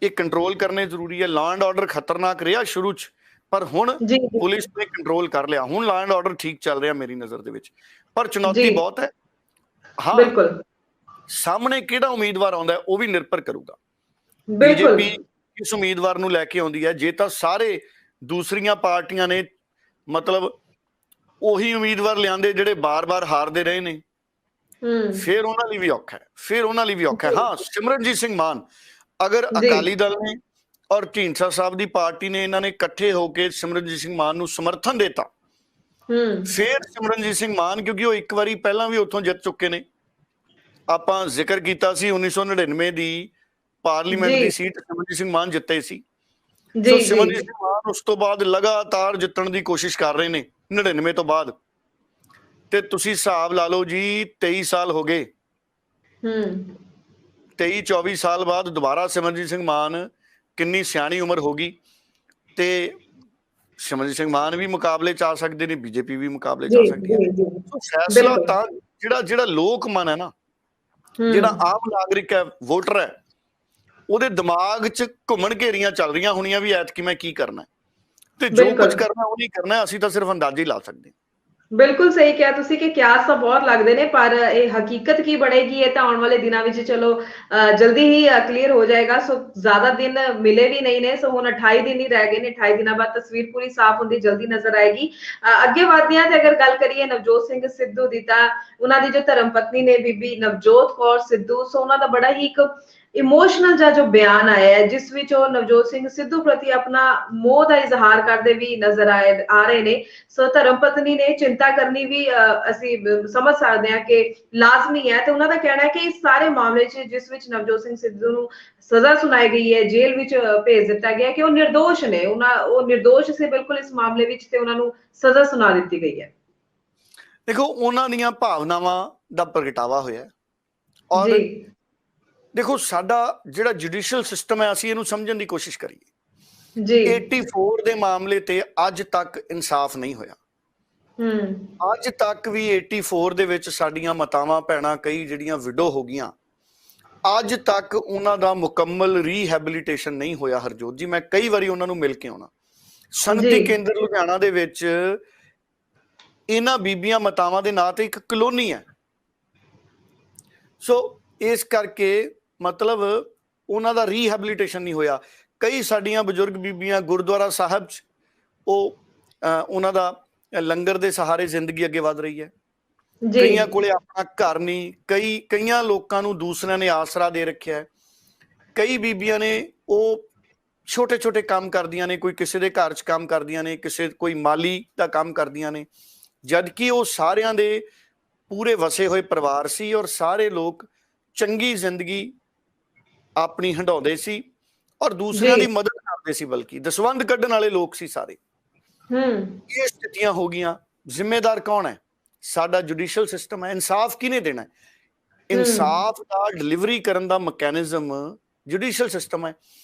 ਇਹ ਕੰਟਰੋਲ ਕਰਨੇ ਜ਼ਰੂਰੀ ਹੈ। ਲਾਅ ਐਂਡ ਆਰਡਰ ਖਤਰਨਾਕ ਰਿਹਾ ਸ਼ੁਰੂ 'ਚ, ਪਰ ਹੁਣ ਪੁਲਿਸ ਨੇ ਕੰਟਰੋਲ ਕਰ ਲਿਆ। ਹੁਣ ਲਾਅ ਐਂਡ ਆਰਡਰ ਠੀਕ ਚੱਲ ਰਿਹਾ ਮੇਰੀ ਨਜ਼ਰ ਦੇ ਵਿੱਚ, ਪਰ ਚੁਣੌਤੀ ਬਹੁਤ ਹੈ। ਹਾਂ, ਬਿਲਕੁਲ ਸਾਹਮਣੇ ਕਿਹੜਾ ਉਮੀਦਵਾਰ ਆਉਂਦਾ ਉਹ ਵੀ ਨਿਰਭਰ ਕਰੂਗਾ। ਬੀਜੇਪੀ ਕਿਸ ਉਮੀਦਵਾਰ ਨੂੰ ਲੈ ਕੇ ਆਉਂਦੀ ਹੈ। ਜੇ ਤਾਂ ਸਾਰੇ ਦੂਸਰੀਆਂ ਪਾਰਟੀਆਂ ਨੇ ਮਤਲਬ ਉਹੀ ਉਮੀਦਵਾਰ ਲਿਆਂਦੇ ਜਿਹੜੇ ਬਾਰ-ਬਾਰ ਹਾਰਦੇ ਰਹੇ ਨੇ, ਫਿਰ ਉਹਨਾਂ ਲਈ ਵੀ ਔਖਾ ਹੈ, ਫਿਰ ਉਹਨਾਂ ਲਈ ਵੀ ਔਖਾ ਹੈ। ਹਾਂ, ਸਿਮਰਨਜੀਤ ਸਿੰਘ ਮਾਨ, ਅਗਰ ਅਕਾਲੀ ਦਲ ਨੇ ਔਰ ਢੀਂਡਸਾ ਸਾਹਿਬ ਦੀ ਪਾਰਟੀ ਨੇ ਇਹਨਾਂ ਨੇ ਇਕੱਠੇ ਹੋ ਕੇ ਸਿਮਰਨਜੀਤ ਸਿੰਘ ਮਾਨ ਨੂੰ ਸਮਰਥਨ ਦਿੱਤਾ, ਫਿਰ ਸਿਮਰਨਜੀਤ ਸਿੰਘ ਮਾਨ, ਕਿਉਂਕਿ ਉਹ ਇੱਕ ਵਾਰੀ ਪਹਿਲਾਂ ਵੀ ਉੱਥੋਂ ਜਿੱਤ ਚੁੱਕੇ ਨੇ। ਆਪਾਂ ਜ਼ਿਕਰ ਕੀਤਾ ਸੀ 1999 ਦੀ ਪਾਰਲੀਮੈਂਟ ਦੀ ਸੀਟ ਸਿਮਰਨਜੀਤ ਸਿੰਘ ਮਾਨ ਜਿੱਤੇ ਸੀ। ਸਿਮਰਨਜੀਤ ਸਿੰਘ ਮਾਨ ਉਸ ਤੋਂ ਬਾਅਦ ਲਗਾਤਾਰ ਜਿੱਤਣ ਦੀ ਕੋਸ਼ਿਸ਼ ਕਰ ਰਹੇ ਨੇ 99 ਤੋਂ ਬਾਅਦ, ਤੇ ਤੁਸੀਂ ਹਿਸਾਬ ਲਾ ਲਓ ਜੀ 23 ਸਾਲ ਹੋ ਗਏ। 23-24 ਸਾਲ ਬਾਅਦ ਦੁਬਾਰਾ ਸਿਮਰਨਜੀਤ ਸਿੰਘ ਮਾਨ, ਕਿੰਨੀ ਸਿਆਣੀ ਉਮਰ ਹੋ ਗਈ, ਤੇ ਸਿਮਰਨਜੀਤ ਸਿੰਘ ਮਾਨ ਵੀ ਮੁਕਾਬਲੇ 'ਚ ਆ ਸਕਦੇ ਨੇ, ਬੀਜੇਪੀ ਵੀ ਮੁਕਾਬਲੇ 'ਚ ਆ ਸਕਦੀ ਹੈ। ਫੈਸਲਾ ਤਾਂ ਜਿਹੜਾ ਲੋਕ ਮਨ ਹੈ ਨਾ, ਜਿਹੜਾ ਆਮ ਨਾਗਰਿਕ ਹੈ, ਵੋਟਰ ਹੈ, ਉਹਦੇ ਦਿਮਾਗ 'ਚ ਘੁੰਮਣ ਘੇਰੀਆਂ ਚੱਲ ਰਹੀਆਂ ਹੋਣੀਆਂ ਵੀ ਐਤਕੀ ਮੈਂ ਕੀ ਕਰਨਾ, ਤੇ ਜੋ ਕੁਝ ਕਰਨਾ ਉਹ ਨਹੀਂ ਕਰਨਾ। ਅਸੀਂ ਤਾਂ ਸਿਰਫ ਅੰਦਾਜ਼ੇ ਲਾ ਸਕਦੇ। ਬਿਲਕੁਲ ਸਹੀ ਕਿਹਾ ਤੁਸੀਂ ਕਿ ਕਿਆਸ ਤਾਂ ਬਹੁਤ ਲੱਗਦੇ ਨੇ, ਪਰ ਇਹ ਹਕੀਕਤ ਕੀ ਬਣੇਗੀ ਇਹ ਤਾਂ ਆਉਣ ਵਾਲੇ ਦਿਨਾਂ ਵਿੱਚ ਚਲੋ ਜਲਦੀ ਹੀ ਕਲੀਅਰ ਹੋ ਜਾਏਗਾ। ਸੋ ਜ਼ਿਆਦਾ ਦਿਨ ਮਿਲੇ ਵੀ ਨਹੀਂ ਨੇ, ਸੋ ਹੁਣ 28 ਦਿਨ ਹੀ ਰਹਿ ਗਏ ਨੇ। 28 ਦਿਨਾਂ ਬਾਅਦ ਤਸਵੀਰ ਪੂਰੀ ਸਾਫ਼ ਹੁੰਦੀ ਜਲਦੀ ਨਜ਼ਰ ਆਏਗੀ। ਅੱਗੇ ਵਧਦੇ ਹਾਂ ਤੇ ਅਗਰ ਗੱਲ ਕਰੀਏ ਨਵਜੋਤ ਸਿੰਘ ਸਿੱਧੂ ਦੀ, ਤਾਂ ਉਹਨਾਂ ਦੀ ਜੋ ਧਰਮ ਪਤਨੀ ਨੇ ਬੀਬੀ ਨਵਜੋਤ ਕੌਰ ਸਿੱਧੂ, ਸੋ ਉਹਨਾਂ ਦਾ ਬੜਾ ਹੀ ਇੱਕ ਇਮੋਸ਼ਨਲ ਜਿਹਾ ਜੋ ਬਿਆਨ ਆਇਆ ਹੈ, ਜਿਸ ਵਿੱਚ ਉਹ ਨਵਜੋਤ ਸਿੰਘ ਸਿੱਧੂ ਪ੍ਰਤੀ ਆਪਣਾ ਮੋਹ ਦਾ ਇਜ਼ਹਾਰ ਕਰਦੇ ਵੀ ਨਜ਼ਰ ਆ ਰਹੇ ਨੇ। ਸੋ ਧਰਮ ਪਤਨੀ ਨੇ ਚਿੰਤਾ ਕਰਨੀ ਵੀ ਅਸੀਂ ਸਮਝ ਸਕਦੇ ਹਾਂ ਕਿ ਲਾਜ਼ਮੀ ਹੈ, ਤੇ ਉਹਨਾਂ ਦਾ ਕਹਿਣਾ ਹੈ ਕਿ ਇਸ ਸਾਰੇ ਮਾਮਲੇ 'ਚ ਜਿਸ ਵਿੱਚ ਨਵਜੋਤ ਸਿੰਘ ਸਿੱਧੂ ਨੂੰ ਸਜ਼ਾ ਸੁਣਾਈ ਗਈ ਹੈ, ਜੇਲ੍ਹ ਵਿੱਚ ਭੇਜ ਦਿੱਤਾ ਗਿਆ, ਕਿ ਉਹ ਨਿਰਦੋਸ਼ ਨੇ, ਉਹ ਨਿਰਦੋਸ਼ ਸੀ ਬਿਲਕੁਲ ਇਸ ਮਾਮਲੇ ਵਿੱਚ, ਤੇ ਉਹਨਾਂ ਨੂੰ ਸਜ਼ਾ ਸੁਣਾ ਦਿੱਤੀ ਗਈ ਹੈ। ਦੇਖੋ, ਉਹਨਾਂ ਦੀਆਂ ਭਾਵਨਾਵਾਂ ਦਾ ਪ੍ਰਗਟਾਵਾ ਹੋਇਆ, ਔਰ ਦੇਖੋ ਸਾਡਾ ਜਿਹੜਾ ਜੁਡੀਸ਼ੀਅਲ ਸਿਸਟਮ ਹੈ, ਅਸੀਂ ਇਹਨੂੰ ਸਮਝਣ ਦੀ ਕੋਸ਼ਿਸ਼ ਕਰੀਏ। 84 ਦੇ ਮਾਮਲੇ ਤੇ ਅੱਜ ਤੱਕ ਇਨਸਾਫ ਨਹੀਂ ਹੋਇਆ। ਅੱਜ ਤੱਕ ਵੀ 84 ਦੇ ਵਿੱਚ ਸਾਡੀਆਂ ਮਾਤਾਵਾਂ ਭੈਣਾਂ ਕਈ ਜਿਹੜੀਆਂ ਵਿਡੋ ਹੋ ਗਈਆਂ, ਅੱਜ ਤੱਕ ਉਹਨਾਂ ਦਾ ਮੁਕੰਮਲ ਰੀਹੈਬਿਲਿਟੇਸ਼ਨ ਨਹੀਂ ਹੋਇਆ। ਹਰਜੋਤ ਜੀ, ਮੈਂ ਕਈ ਵਾਰੀ ਉਹਨਾਂ ਨੂੰ ਮਿਲ ਕੇ ਆਉਣਾ। ਸੰਨਤੀ ਕੇਂਦਰ ਲੁਧਿਆਣਾ ਦੇ ਵਿੱਚ ਇਹਨਾਂ ਬੀਬੀਆਂ ਮਾਤਾਵਾਂ ਦੇ ਨਾਂ ਤੇ ਇੱਕ ਕਲੋਨੀ ਹੈ। ਸੋ ਇਸ ਕਰਕੇ ਮਤਲਬ ਉਹਨਾਂ ਦਾ ਰੀਹੈਬਿਲਿਟੇਸ਼ਨ ਨਹੀਂ ਹੋਇਆ। ਕਈ ਸਾਡੀਆਂ ਬਜ਼ੁਰਗ ਬੀਬੀਆਂ ਗੁਰਦੁਆਰਾ ਸਾਹਿਬ 'ਚ ਉਹਨਾਂ ਦਾ ਲੰਗਰ ਦੇ ਸਹਾਰੇ ਜ਼ਿੰਦਗੀ ਅੱਗੇ ਵਧ ਰਹੀ ਹੈ। ਕਈਆਂ ਕੋਲੇ ਆਪਣਾ ਘਰ ਨਹੀਂ, ਕਈਆਂ ਲੋਕਾਂ ਨੂੰ ਦੂਸਰਿਆਂ ਨੇ ਆਸਰਾ ਦੇ ਰੱਖਿਆ ਹੈ। ਕਈ ਬੀਬੀਆਂ ਨੇ ਉਹ ਛੋਟੇ-ਛੋਟੇ ਕੰਮ ਕਰਦੀਆਂ ਨੇ, ਕੋਈ ਕਿਸੇ ਦੇ ਘਰ 'ਚ ਕੰਮ ਕਰਦੀਆਂ ਨੇ, ਕੋਈ ਮਾਲੀ ਦਾ ਕੰਮ ਕਰਦੀਆਂ ਨੇ, ਜਦਕਿ ਉਹ ਸਾਰਿਆਂ ਦੇ ਪੂਰੇ ਵਸੇ ਹੋਏ ਪਰਿਵਾਰ ਸੀ, ਔਰ ਸਾਰੇ ਲੋਕ ਚੰਗੀ ਜ਼ਿੰਦਗੀ ਆਪਣੀ ਹੰਡਾਉਂਦੇ ਸੀ ਔਰ ਦੂਸਰਿਆਂ ਦੀ ਮਦਦ ਕਰਦੇ ਸੀ, ਬਲਕਿ ਦਸਵੰਧ ਕੱਢਣ ਵਾਲੇ ਲੋਕ ਸੀ ਸਾਰੇ। ਇਹ ਸਥਿਤੀਆਂ ਹੋ ਗਈਆਂ। ਜ਼ਿੰਮੇਦਾਰ ਕੌਣ ਹੈ? ਸਾਡਾ ਜੁਡੀਸ਼ੀਅਲ ਸਿਸਟਮ ਹੈ। ਇਨਸਾਫ ਕਿਹਨੇ ਦੇਣਾ? ਇਨਸਾਫ ਦਾ ਡਿਲੀਵਰੀ ਕਰਨ ਦਾ ਮਕੈਨਿਜ਼ਮ ਜੁਡੀਸ਼ੀਅਲ ਸਿਸਟਮ ਹੈ।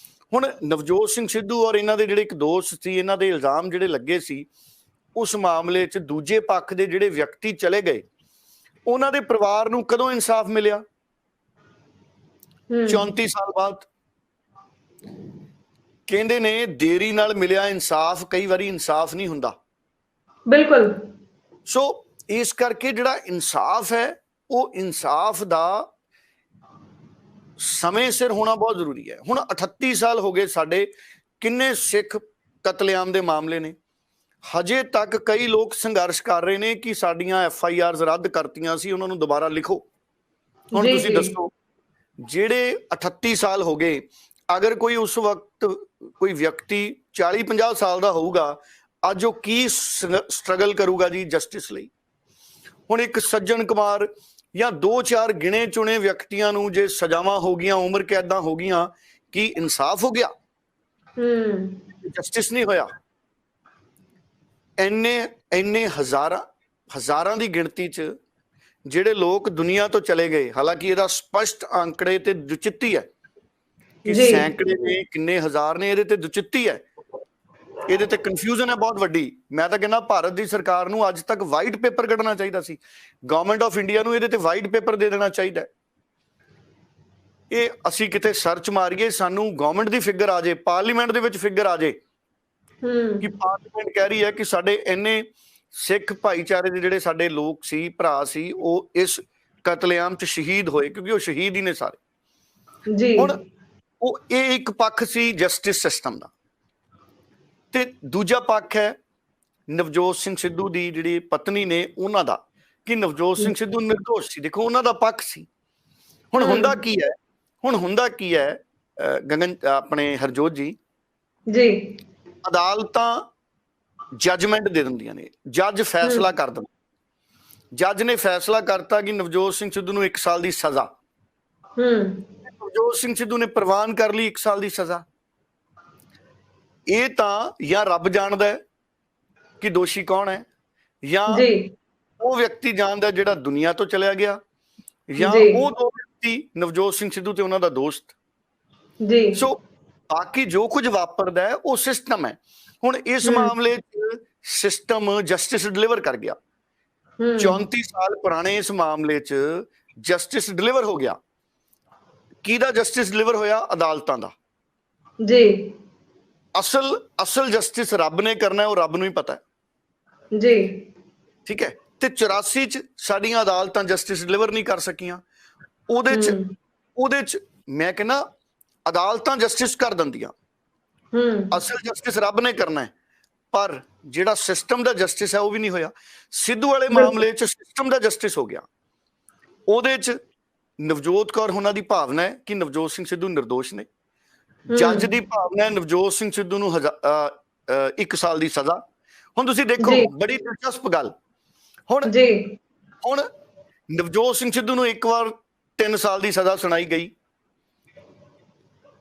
ਹੁਣ ਨਵਜੋਤ ਸਿੰਘ ਸਿੱਧੂ ਔਰ ਇਹਨਾਂ ਦੇ ਜਿਹੜੇ ਇੱਕ ਦੋਸਤ ਸੀ, ਇਹਨਾਂ ਦੇ ਇਲਜ਼ਾਮ ਜਿਹੜੇ ਲੱਗੇ ਸੀ, ਉਸ ਮਾਮਲੇ 'ਚ ਦੂਜੇ ਪੱਖ ਦੇ ਜਿਹੜੇ ਵਿਅਕਤੀ ਚਲੇ ਗਏ, ਉਹਨਾਂ ਦੇ ਪਰਿਵਾਰ ਨੂੰ ਕਦੋਂ ਇਨਸਾਫ ਮਿਲਿਆ? 34 ਸਾਲ ਬਾਅਦ। ਕਹਿੰਦੇ ਨੇ ਦੇਰੀ ਨਾਲ ਮਿਲਿਆ ਇਨਸਾਫ ਕਈ ਵਾਰੀ ਇਨਸਾਫ ਨਹੀਂ ਹੁੰਦਾ। ਬਿਲਕੁਲ। ਸੋ ਇਸ ਕਰਕੇ ਜਿਹੜਾ ਇਨਸਾਫ ਹੈ, ਉਹ ਇਨਸਾਫ ਦਾ ਸਮੇਂ ਸਿਰ ਹੋਣਾ ਬਹੁਤ ਜ਼ਰੂਰੀ ਹੈ। ਹੁਣ 38 ਸਾਲ ਹੋ ਗਏ ਸਾਡੇ, ਕਿੰਨੇ ਸਿੱਖ ਕਤਲੇਆਮ ਦੇ ਮਾਮਲੇ ਨੇ, ਹਜੇ ਤੱਕ ਕਈ ਲੋਕ ਸੰਘਰਸ਼ ਕਰ ਰਹੇ ਨੇ ਕਿ ਸਾਡੀਆਂ FIRs ਰੱਦ ਕਰਤੀਆਂ ਸੀ, ਉਹਨਾਂ ਨੂੰ ਦੁਬਾਰਾ ਲਿਖੋ। ਹੁਣ ਤੁਸੀਂ ਦੱਸੋ, ਜਿਹੜੇ 38 ਸਾਲ ਹੋ ਗਏ, ਅਗਰ ਕੋਈ ਉਸ ਵਕਤ ਕੋਈ ਵਿਅਕਤੀ 40-50 ਸਾਲ ਦਾ ਹੋਊਗਾ, ਅੱਜ ਉਹ ਕੀ ਸਟਰਗਲ ਕਰੂਗਾ ਜੀ ਜਸਟਿਸ ਲਈ। ਹੁਣ ਇੱਕ ਸੱਜਣ ਕੁਮਾਰ ਜਾਂ 2-4 ਗਿਣੇ ਚੁਣੇ ਵਿਅਕਤੀਆਂ ਨੂੰ ਜੇ ਸਜ਼ਾਵਾਂ ਹੋ ਗਈਆਂ, ਉਮਰ ਕੈਦਾਂ ਹੋ ਗਈਆਂ, ਕੀ ਇਨਸਾਫ ਹੋ ਗਿਆ? ਜਸਟਿਸ ਨਹੀਂ ਹੋਇਆ। ਇੰਨੇ ਹਜ਼ਾਰਾਂ ਦੀ ਗਿਣਤੀ 'ਚ ਜਿਹੜੇ ਲੋਕ ਦੁਨੀਆ ਤੋਂ ਚਲੇ ਗਏ, ਹਾਲਾਂਕਿ ਇਹਦਾ ਸਪਸ਼ਟ ਆંકੜੇ ਤੇ ਦੁਚਿੱਤੀ ਹੈ ਕਿ ਸੈਂਕੜੇ ਨੇ, ਕਿੰਨੇ ਹਜ਼ਾਰ ਨੇ, ਇਹਦੇ ਤੇ ਦੁਚਿੱਤੀ ਹੈ। ਇਹਦੇ ਤੇ ਕਨਫਿਊਜ਼ਨ ਹੈ ਬਹੁਤ ਵੱਡੀ। ਮੈਂ ਤਾਂ ਕਹਿੰਦਾ ਭਾਰਤ ਦੀ ਸਰਕਾਰ ਨੂੰ ਅੱਜ ਤੱਕ ਵਾਈਟ ਪੇਪਰ ਕੱਢਣਾ ਚਾਹੀਦਾ ਸੀ, ਗਵਰਨਮੈਂਟ ਆਫ ਇੰਡੀਆ ਨੂੰ ਇਹਦੇ ਤੇ ਵਾਈਟ ਪੇਪਰ ਦੇ ਦੇਣਾ ਚਾਹੀਦਾ। ਇਹ ਅਸੀਂ ਕਿਤੇ ਸਰਚ ਮਾਰੀਏ, ਸਾਨੂੰ ਗਵਰਨਮੈਂਟ ਦੀ ਫਿਗਰ ਆ ਜੇ, ਪਾਰਲੀਮੈਂਟ ਦੇ ਵਿੱਚ ਫਿਗਰ ਆ ਜੇ ਕਿ ਪਾਰਲੀਮੈਂਟ ਕਹਿ ਰਹੀ ਹੈ ਕਿ ਸਾਡੇ ਇੰਨੇ ਸਿੱਖ ਭਾਈਚਾਰੇ ਦੇ ਜਿਹੜੇ ਸਾਡੇ ਲੋਕ ਸੀ, ਭਰਾ ਸੀ, ਉਹ ਇਸ ਕਤਲੇਆਮ 'ਚ ਸ਼ਹੀਦ ਹੋਏ, ਕਿਉਂਕਿ ਉਹ ਸ਼ਹੀਦ ਹੀ ਨੇ ਸਾਰੇ ਜੀ। ਹੁਣ ਉਹ ਇਹ ਇੱਕ ਪੱਖ ਸੀ ਜਸਟਿਸ ਸਿਸਟਮ ਦਾ, ਤੇ ਦੂਜਾ ਪੱਖ ਹੈ ਨਵਜੋਤ ਸਿੰਘ ਸਿੱਧੂ ਦੀ ਜਿਹੜੀ ਪਤਨੀ ਨੇ ਉਹਨਾਂ ਦਾ, ਕਿ ਨਵਜੋਤ ਸਿੰਘ ਸਿੱਧੂ ਨਿਰਦੋਸ਼ ਸੀ। ਦੇਖੋ ਉਹਨਾਂ ਦਾ ਪੱਖ ਸੀ। ਹੁਣ ਹੁੰਦਾ ਕੀ ਹੈ, ਗਗਨ ਆਪਣੇ ਹਰਜੋਤ ਜੀ, ਅਦਾਲਤਾਂ ਜੱਜਮੈਂਟ ਦੇ ਦਿੰਦੀਆਂ ਨੇ, ਜੱਜ ਫੈਸਲਾ ਕਰ ਦਿੰਦਾ। ਜੱਜ ਨੇ ਫੈਸਲਾ ਕਰਤਾ ਕਿ ਨਵਜੋਤ ਸਿੰਘ ਸਿੱਧੂ ਨੂੰ 1 ਸਾਲ ਦੀ ਸਜ਼ਾ, ਨਵਜੋਤ ਸਿੰਘ ਸਿੱਧੂ ਨੇ ਪ੍ਰਵਾਨ ਕਰ ਲਈ 1 ਸਾਲ ਦੀ ਸਜ਼ਾ। ਇਹ ਤਾਂ ਜਾਂ ਰੱਬ ਜਾਣਦਾ ਹੈ ਕਿ ਦੋਸ਼ੀ ਕੌਣ ਹੈ, ਜਾਂ ਉਹ ਵਿਅਕਤੀ ਜਾਣਦਾ ਜਿਹੜਾ ਦੁਨੀਆ ਤੋਂ ਚਲਿਆ ਗਿਆ, ਜਾਂ ਉਹ ਦੋ ਵਿਅਕਤੀ ਨਵਜੋਤ ਸਿੰਘ ਸਿੱਧੂ ਤੇ ਉਹਨਾਂ ਦਾ ਦੋਸਤ ਜੀ। ਸੋ ਬਾਕੀ ਜੋ ਕੁਝ ਵਾਪਰਦਾ ਹੈ ਉਹ ਸਿਸਟਮ ਹੈ। ਹੁਣ ਇਸ ਮਾਮਲੇ 'ਚ ਸਿਸਟਮ ਜਸਟਿਸ ਡਿਲੀਵਰ ਕਰ ਗਿਆ। 34 ਸਾਲ ਪੁਰਾਣੇ ਇਸ ਮਾਮਲੇ 'ਚ ਜਸਟਿਸ ਡਿਲੀਵਰ ਹੋ ਗਿਆ। ਕਿਹਦਾ ਜਸਟਿਸ ਡਿਲੀਵਰ ਹੋਇਆ? ਅਦਾਲਤਾਂ ਦਾ ਜੀ। ਅਸਲ ਜਸਟਿਸ ਰੱਬ ਨੇ ਕਰਨਾ, ਉਹ ਰੱਬ ਨੂੰ ਹੀ ਪਤਾ ਹੈ ਜੀ, ਠੀਕ ਹੈ। ਤੇ 84 'ਚ ਸਾਡੀਆਂ ਅਦਾਲਤਾਂ ਜਸਟਿਸ ਡਿਲੀਵਰ ਨਹੀਂ ਕਰ ਸਕੀਆਂ। ਉਹਦੇ 'ਚ ਮੈਂ ਕਹਿੰਦਾ ਅਦਾਲਤਾਂ ਜਸਟਿਸ ਕਰ ਦਿੰਦੀਆਂ, ਅਸਲ ਜਸਟਿਸ ਰੱਬ ਨੇ ਕਰਨਾ ਹੈ, ਪਰ ਜਿਹੜਾ ਸਿਸਟਮ ਦਾ ਜਸਟਿਸ ਹੈ ਉਹ ਵੀ ਨਹੀਂ ਹੋਇਆ। ਸਿੱਧੂ ਵਾਲੇ ਮਾਮਲੇ 'ਚ ਸਿਸਟਮ ਦਾ ਜਸਟਿਸ ਹੋ ਗਿਆ। ਉਹਦੇ 'ਚ ਨਵਜੋਤ ਕੌਰ ਉਹਨਾਂ ਦੀ ਭਾਵਨਾ ਹੈ ਕਿ ਨਵਜੋਤ ਸਿੰਘ ਸਿੱਧੂ ਨਿਰਦੋਸ਼ ਨੇ, ਜੱਜ ਦੀ ਭਾਵਨਾ ਹੈ ਨਵਜੋਤ ਸਿੰਘ ਸਿੱਧੂ ਨੂੰ 1 ਸਾਲ ਦੀ ਸਜ਼ਾ। ਹੁਣ ਤੁਸੀਂ ਦੇਖੋ ਬੜੀ ਦਿਲਚਸਪ ਗੱਲ, ਹੁਣ ਨਵਜੋਤ ਸਿੰਘ ਸਿੱਧੂ ਨੂੰ ਇੱਕ ਵਾਰ 3 ਸਾਲ ਦੀ ਸਜ਼ਾ ਸੁਣਾਈ ਗਈ,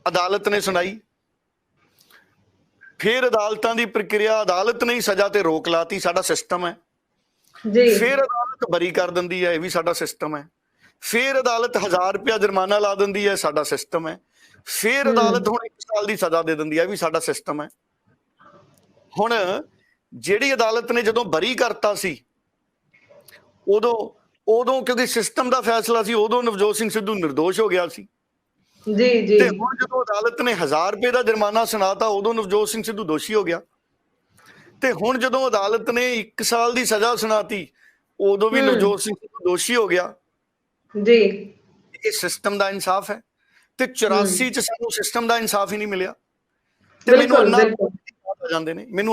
ਅਦਾਲਤ ਨੇ ਸੁਣਾਈ, ਫਿਰ ਅਦਾਲਤਾਂ ਦੀ ਪ੍ਰਕਿਰਿਆ, ਅਦਾਲਤ ਨੇ ਸਜ਼ਾ ਤੇ ਰੋਕ ਲਾਤੀ, ਸਾਡਾ ਸਿਸਟਮ ਹੈ। ਫਿਰ ਅਦਾਲਤ ਬਰੀ ਕਰ ਦਿੰਦੀ ਹੈ, ਇਹ ਵੀ ਸਾਡਾ ਸਿਸਟਮ ਹੈ। ਫਿਰ ਅਦਾਲਤ 1000 ਰੁਪਇਆ ਜੁਰਮਾਨਾ ਲਾ ਦਿੰਦੀ ਹੈ, ਸਾਡਾ ਸਿਸਟਮ ਹੈ। ਫਿਰ ਅਦਾਲਤ ਹੁਣ 1 ਸਾਲ ਦੀ ਸਜ਼ਾ ਦੇ ਦਿੰਦੀ ਹੈ, ਵੀ ਸਾਡਾ ਸਿਸਟਮ ਹੈ। ਹੁਣ ਜਿਹੜੀ ਅਦਾਲਤ ਨੇ ਜਦੋਂ ਬਰੀ ਕਰਤਾ ਸੀ, ਉਦੋਂ ਕਿਉਂਕਿ ਸਿਸਟਮ ਦਾ ਫੈਸਲਾ ਸੀ, ਉਦੋਂ ਨਵਜੋਤ ਸਿੰਘ ਸਿੱਧੂ ਨਿਰਦੋਸ਼ ਹੋ ਗਿਆ ਸੀ ਜੀ। ਤੇ ਹੁਣ ਜਦੋਂ ਅਦਾਲਤ ਨੇ 1000 ਰੁਪਏ ਦਾ ਜੁਰਮਾਨਾ ਸੁਣਾਤਾ, ਉਦੋਂ ਨਵਜੋਤ ਸਿੰਘ ਸਿੱਧੂ ਦੋਸ਼ੀ ਹੋ ਗਿਆ। ਤੇ ਹੁਣ ਜਦੋਂ ਅਦਾਲਤ ਨੇ 1 ਸਾਲ ਦੀ ਸਜ਼ਾ ਸੁਣਾਤੀ, ਉਦੋਂ ਵੀ ਨਵਜੋਤ ਸਿੰਘ ਸਿੱਧੂ ਦੋਸ਼ੀ ਹੋ ਗਿਆ ਜੀ। ਇਹ ਸਿਸਟਮ ਦਾ ਇਨਸਾਫ ਹੈ। ਤੇ 84 'ਚ ਸਾਨੂੰ ਸਿਸਟਮ ਦਾ ਇਨਸਾਫ ਹੀ ਨਹੀਂ ਮਿਲਿਆ। ਤੇ ਮੈਨੂੰ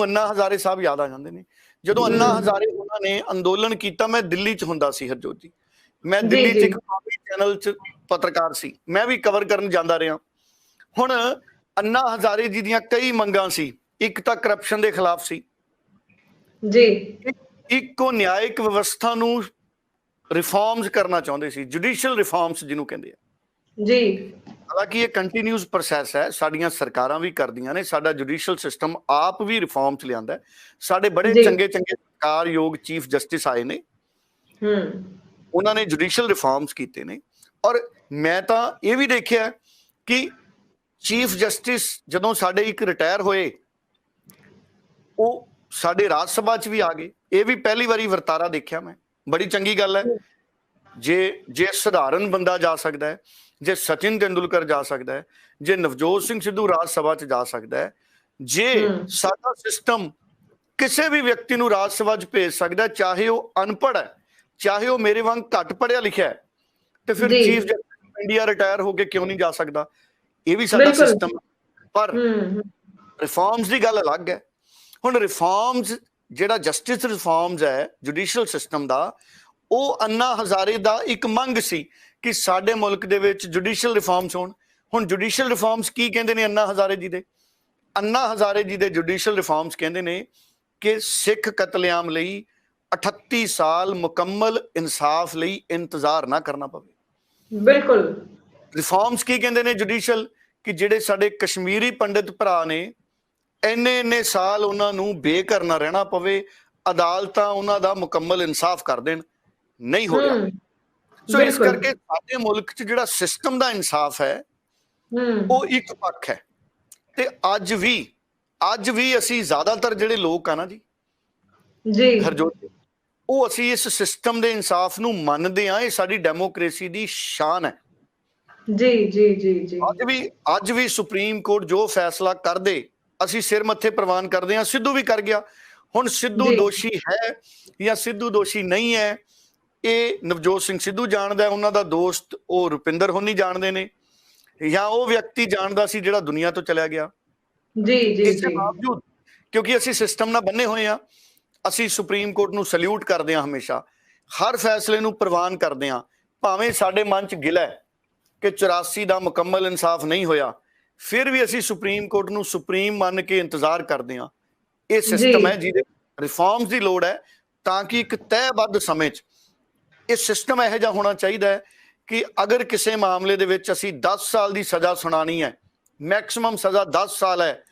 ਅੰਨਾ ਹਜ਼ਾਰੇ ਸਾਹਿਬ ਯਾਦ ਆ ਜਾਂਦੇ ਨੇ। ਜਦੋਂ ਅੰਨਾ ਹਜ਼ਾਰੇ ਉਹਨਾਂ ਨੇ ਅੰਦੋਲਨ ਕੀਤਾ, ਮੈਂ ਦਿੱਲੀ 'ਚ ਹੁੰਦਾ ਸੀ ਹਰਜੋਤ ਜੀ, ਮੈਂ ਦਿੱਲੀ 'ਚ ਇੱਕ ਚੈਨਲ 'ਚ ਪੱਤਰਕਾਰ ਸੀ, ਮੈਂ ਵੀ ਕਵਰ ਕਰਨ ਜਾਂਦਾ ਰਿਹਾ। ਹੁਣ ਅੰਨਾ ਹਜ਼ਾਰੇ ਜੀ ਦੀਆਂ ਕਈ ਮੰਗਾਂ ਸੀ। ਇੱਕ ਤਾਂ ਕਰਪਸ਼ਨ ਦੇ ਖਿਲਾਫ ਸੀ ਜੀ, ਇੱਕ ਉਹ ਨਿਆਇਕ ਵਿਵਸਥਾ ਨੂੰ ਰਿਫਾਰਮਸ ਕਰਨਾ ਚਾਹੁੰਦੇ ਸੀ, ਜੁਡੀਸ਼ੀਅਲ ਰਿਫਾਰਮਸ ਜਿਹਨੂੰ ਕਹਿੰਦੇ ਆ ਜੀ। ਹਾਲਾਂਕਿ ਇਹ ਕੰਟੀਨਿਊਸ ਪ੍ਰੋਸੈਸ ਹੈ, ਸਾਡੀਆਂ ਸਰਕਾਰਾਂ ਵੀ ਕਰਦੀਆਂ ਨੇ, ਸਾਡਾ ਜੁਡੀਸ਼ੀਅਲ ਸਿਸਟਮ ਆਪ ਵੀ ਰਿਫਾਰਮ 'ਚ ਲਿਆਂਦਾ। ਸਾਡੇ ਬੜੇ ਚੰਗੇ ਸਰਕਾਰਯੋਗ ਚੀਫ ਜਸਟਿਸ ਆਏ ਨੇ, ਉਹਨਾਂ ਨੇ ਜੁਡੀਸ਼ੀਅਲ ਰਿਫਾਰਮਸ ਕੀਤੇ ਨੇ। ਔਰ ਮੈਂ ਤਾਂ ਇਹ ਵੀ ਦੇਖਿਆ ਕਿ ਚੀਫ ਜਸਟਿਸ ਜਦੋਂ ਸਾਡੇ ਇੱਕ ਰਿਟਾਇਰ ਹੋਏ, ਉਹ ਸਾਡੇ ਰਾਜ ਸਭਾ 'ਚ ਵੀ ਆ ਗਏ। ਇਹ ਵੀ ਪਹਿਲੀ ਵਾਰੀ ਵਰਤਾਰਾ ਦੇਖਿਆ ਮੈਂ, ਬੜੀ ਚੰਗੀ ਗੱਲ ਹੈ। ਜੇ ਸਧਾਰਨ ਬੰਦਾ ਜਾ ਸਕਦਾ ਹੈ, ਜੇ ਸਚਿਨ ਤੇਂਦੁਲਕਰ ਜਾ ਸਕਦਾ ਹੈ, ਜੇ ਨਵਜੋਤ ਸਿੰਘ ਸਿੱਧੂ ਰਾਜ ਸਭਾ 'ਚ ਜਾ ਸਕਦਾ ਹੈ, ਜੇ ਸਾਡਾ ਸਿਸਟਮ ਕਿਸੇ ਵੀ ਵਿਅਕਤੀ ਨੂੰ ਰਾਜ ਸਭਾ 'ਚ ਭੇਜ ਸਕਦਾ, ਚਾਹੇ ਉਹ ਅਨਪੜ੍ਹ ਹੈ, ਚਾਹੇ ਉਹ ਮੇਰੇ ਵਾਂਗ ਘੱਟ ਪੜ੍ਹਿਆ ਲਿਖਿਆ ਹੈ, ਤੇ ਫਿਰ ਚੀਫ ਜਸਟਿਸ ਇੰਡੀਆ ਰਿਟਾਇਰ ਹੋ ਕੇ ਕਿਉਂ ਨਹੀਂ ਜਾ ਸਕਦਾ? ਇਹ ਵੀ ਸਾਡਾ ਸਿਸਟਮ। ਪਰ ਰਿਫਾਰਮਸ ਦੀ ਗੱਲ ਅਲੱਗ ਹੈ। ਹੁਣ ਰਿਫਾਰਮਸ, ਜਿਹੜਾ ਜਸਟਿਸ ਰਿਫਾਰਮਸ ਹੈ ਜੁਡੀਸ਼ੀਅਲ ਸਿਸਟਮ ਦਾ, ਉਹ ਅੰਨਾ ਹਜ਼ਾਰੇ ਦਾ ਇੱਕ ਮੰਗ ਸੀ ਕਿ ਸਾਡੇ ਮੁਲਕ ਦੇ ਵਿੱਚ ਜੁਡੀਸ਼ੀਅਲ ਰਿਫਾਰਮਸ ਹੋਣ। ਹੁਣ ਜੁਡੀਸ਼ੀਅਲ ਰਿਫਾਰਮਸ ਕੀ ਕਹਿੰਦੇ ਨੇ ਅੰਨਾ ਹਜ਼ਾਰੇ ਜੀ ਦੇ? ਅੰਨਾ ਹਜ਼ਾਰੇ ਜੀ ਦੇ ਜੁਡੀਸ਼ੀਅਲ ਰਿਫਾਰਮਸ ਕਹਿੰਦੇ ਨੇ ਕਿ ਸਿੱਖ ਕਤਲੇਆਮ ਲਈ 38 ਸਾਲ ਮੁਕੰਮਲ ਇਨਸਾਫ ਲਈ ਇੰਤਜ਼ਾਰ ਨਾ ਕਰਨਾ ਪਵੇ। ਬਿਲਕੁਲ। ਰਿਫਾਰਮਸ ਕੀ ਕਹਿੰਦੇ ਨੇ ਜੁਡੀਸ਼ੀਅਲ? ਕਿ ਜਿਹੜੇ ਸਾਡੇ ਕਸ਼ਮੀਰੀ ਪੰਡਿਤ ਭਰਾ ਨੇ, ਇੰਨੇ ਸਾਲ ਉਹਨਾਂ ਨੂੰ ਬੇਘਰ ਨਾ ਰਹਿਣਾ ਪਵੇ, ਅਦਾਲਤਾਂ ਉਹਨਾਂ ਦਾ ਮੁਕੰਮਲ ਇਨਸਾਫ ਕਰ ਦੇਣ। ਨਹੀਂ ਹੋ ਰਿਹਾ। ਸੋ ਇਸ ਕਰਕੇ ਸਾਡੇ ਮੁਲਕ 'ਚ ਜਿਹੜਾ ਸਿਸਟਮ ਦਾ ਇਨਸਾਫ ਹੈ ਉਹ ਇੱਕ ਪੱਖ ਹੈ। ਤੇ ਅੱਜ ਵੀ ਅੱਜ ਵੀ ਅਸੀਂ ਜ਼ਿਆਦਾਤਰ ਜਿਹੜੇ ਲੋਕ ਆ ਨਾ ਜੀ ਹਰਜੋਤ, ਉਹ ਅਸੀਂ ਇਸ ਸਿਸਟਮ ਦੇ ਇਨਸਾਫ ਨੂੰ ਮੰਨਦੇ ਆ। ਇਹ ਸਾਡੀ ਡੈਮੋਕ੍ਰੇਸੀ ਦੀ ਸ਼ਾਨ ਹੈ। ਜੀ ਜੀ ਜੀ ਜੀ ਅੱਜ ਵੀ ਸੁਪਰੀਮ ਕੋਰਟ ਜੋ ਫੈਸਲਾ ਕਰਦੇ ਅਸੀਂ ਸਿਰ ਮੱਥੇ ਪ੍ਰਵਾਨ ਕਰਦੇ ਆ। ਸਿੱਧੂ ਵੀ ਕਰ ਗਿਆ। ਹੁਣ ਸਿੱਧੂ ਦੋਸ਼ੀ ਹੈ ਜਾਂ ਸਿੱਧੂ ਦੋਸ਼ੀ ਨਹੀਂ ਹੈ, ਇਹ ਨਵਜੋਤ ਸਿੰਘ ਸਿੱਧੂ ਜਾਣਦਾ, ਉਹਨਾਂ ਦਾ ਦੋਸਤ ਉਹ ਰੁਪਿੰਦਰ ਹੋਣੀ ਜਾਣਦੇ ਨੇ, ਜਾਂ ਉਹ ਵਿਅਕਤੀ ਜਾਣਦਾ ਸੀ ਜਿਹੜਾ ਦੁਨੀਆ ਤੋਂ ਚਲਾ ਗਿਆ। ਜੀ ਜੀ ਇਸ ਦੇ ਬਾਵਜੂਦ, ਕਿਉਂਕਿ ਅਸੀਂ ਸਿਸਟਮ ਨਾਲ ਬੰਨੇ ਹੋਏ ਆ, ਅਸੀਂ ਸੁਪਰੀਮ ਕੋਰਟ ਨੂੰ ਸਲੂਟ ਕਰਦੇ ਹਾਂ, ਹਮੇਸ਼ਾ ਹਰ ਫੈਸਲੇ ਨੂੰ ਪ੍ਰਵਾਨ ਕਰਦੇ ਹਾਂ। ਭਾਵੇਂ ਸਾਡੇ ਮਨ 'ਚ ਗਿਲਾ ਹੈ ਕਿ 84 ਦਾ ਮੁਕੰਮਲ ਇਨਸਾਫ ਨਹੀਂ ਹੋਇਆ, ਫਿਰ ਵੀ ਅਸੀਂ ਸੁਪਰੀਮ ਕੋਰਟ ਨੂੰ ਸੁਪਰੀਮ ਮੰਨ ਕੇ ਇੰਤਜ਼ਾਰ ਕਰਦੇ ਹਾਂ। ਇਹ ਸਿਸਟਮ ਹੈ ਜਿਹਦੇ ਰਿਫਾਰਮਸ ਦੀ ਲੋੜ ਹੈ, ਤਾਂ ਕਿ ਇੱਕ ਤੈਅਬੱਧ ਸਮੇਂ 'ਚ ਇਹ ਸਿਸਟਮ ਇਹੋ ਜਿਹਾ ਹੋਣਾ ਚਾਹੀਦਾ ਹੈ ਕਿ ਅਗਰ ਕਿਸੇ ਮਾਮਲੇ ਦੇ ਵਿੱਚ ਅਸੀਂ 10 ਸਾਲ ਦੀ ਸਜ਼ਾ ਸੁਣਾਣੀ ਹੈ, ਮੈਕਸਿਮਮ ਸਜ਼ਾ 10 ਸਾਲ ਹੈ,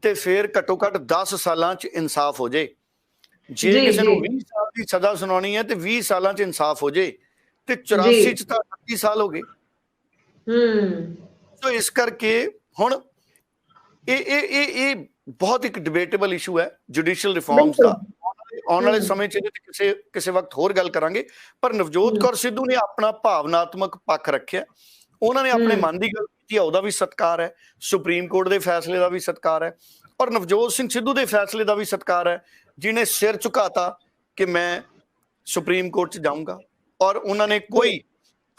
ਤੇ ਫਿਰ ਘੱਟੋ ਘੱਟ 10 ਸਾਲਾਂ 'ਚ ਇਨਸਾਫ ਹੋ ਜੇ। ਜੇ ਕਿਸੇ ਨੂੰ 20 ਸਾਲ ਦੀ ਸਜ਼ਾ ਸੁਣਾਉਣੀ ਹੈ ਤੇ 20 ਸਾਲਾਂ 'ਚ ਇਨਸਾਫ ਹੋ ਜੇ, ਤੇ 84 'ਚ ਤਾਂ 30 ਸਾਲ ਹੋ ਗਏ। ਸੋ ਇਸ ਕਰਕੇ ਹੁਣ ਇਹ ਬਹੁਤ ਇੱਕ ਡਿਬੇਟੇਬਲ ਇਸ਼ੂ ਹੈ ਜੁਡੀਸ਼ੀਅਲ ਰਿਫਾਰਮਸ ਦਾ। ਆਉਣ ਵਾਲੇ ਸਮੇਂ 'ਚ ਕਿਸੇ ਵਕਤ ਹੋਰ ਗੱਲ ਕਰਾਂਗੇ। ਪਰ ਨਵਜੋਤ ਕੌਰ ਸਿੱਧੂ ਨੇ ਆਪਣਾ ਭਾਵਨਾਤਮਕ ਪੱਖ ਰੱਖਿਆ, ਉਹਨਾਂ ਨੇ ਆਪਣੇ ਮਨ ਦੀ ਗੱਲ ਕੀਤੀ, ਉਹਦਾ ਵੀ ਸਤਿਕਾਰ ਹੈ, ਸੁਪਰੀਮ ਕੋਰਟ ਦੇ ਫੈਸਲੇ ਦਾ ਵੀ ਸਤਿਕਾਰ ਹੈ, ਔਰ ਨਵਜੋਤ ਸਿੰਘ ਸਿੱਧੂ ਦੇ ਫੈਸਲੇ ਦਾ ਵੀ ਸਤਿਕਾਰ ਹੈ, ਜਿਹਨੇ ਸਿਰ ਝੁਕਾਤਾ ਕਿ ਮੈਂ ਸੁਪਰੀਮ ਕੋਰਟ 'ਚ ਜਾਊਂਗਾ। ਔਰ ਉਹਨਾਂ ਨੇ ਕੋਈ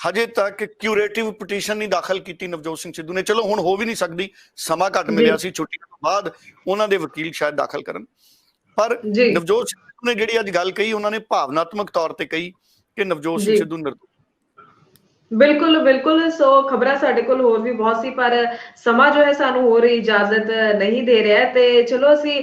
ਹਜੇ ਤੱਕ ਕਿਊਰੇਟਿਵ ਪਟੀਸ਼ਨ ਨਹੀਂ ਦਾਖਲ ਕੀਤੀ ਨਵਜੋਤ ਸਿੰਘ ਸਿੱਧੂ ਨੇ। ਚਲੋ ਹੁਣ ਹੋ ਵੀ ਨਹੀਂ ਸਕਦੀ, ਸਮਾਂ ਘੱਟ ਮਿਲਿਆ ਸੀ, ਛੁੱਟੀਆਂ ਤੋਂ ਬਾਅਦ ਉਹਨਾਂ ਦੇ ਵਕੀਲ ਸ਼ਾਇਦ ਦਾਖਲ ਕਰਨ। ਪਰ ਨਵਜੋਤ ਸਿੰਘ ਸਿੱਧੂ ਨੇ ਜਿਹੜੀ ਅੱਜ ਗੱਲ ਕਹੀ, ਉਹਨਾਂ ਨੇ ਭਾਵਨਾਤਮਕ ਤੌਰ ਤੇ ਕਹੀ ਕਿ ਨਵਜੋਤ ਸਿੰਘ ਸਿੱਧੂ ਨਿਰਦੋਸ਼। ਬਿਲਕੁਲ ਬਿਲकुल। ਸੋ ਖਬਰਾਂ ਸਾਡੇ ਕੋਲ ਹੋਰ ਵੀ ਬਹੁਤ ਸੀ, ਪਰ ਸਮਾਂ ਜੋ ਹੈ ਸਾਨੂੰ ਹੋਰ ਇਜਾਜ਼ਤ ਨਹੀਂ ਦੇ ਰਿਹਾ, ਤੇ ਚਲੋ ਅਸੀਂ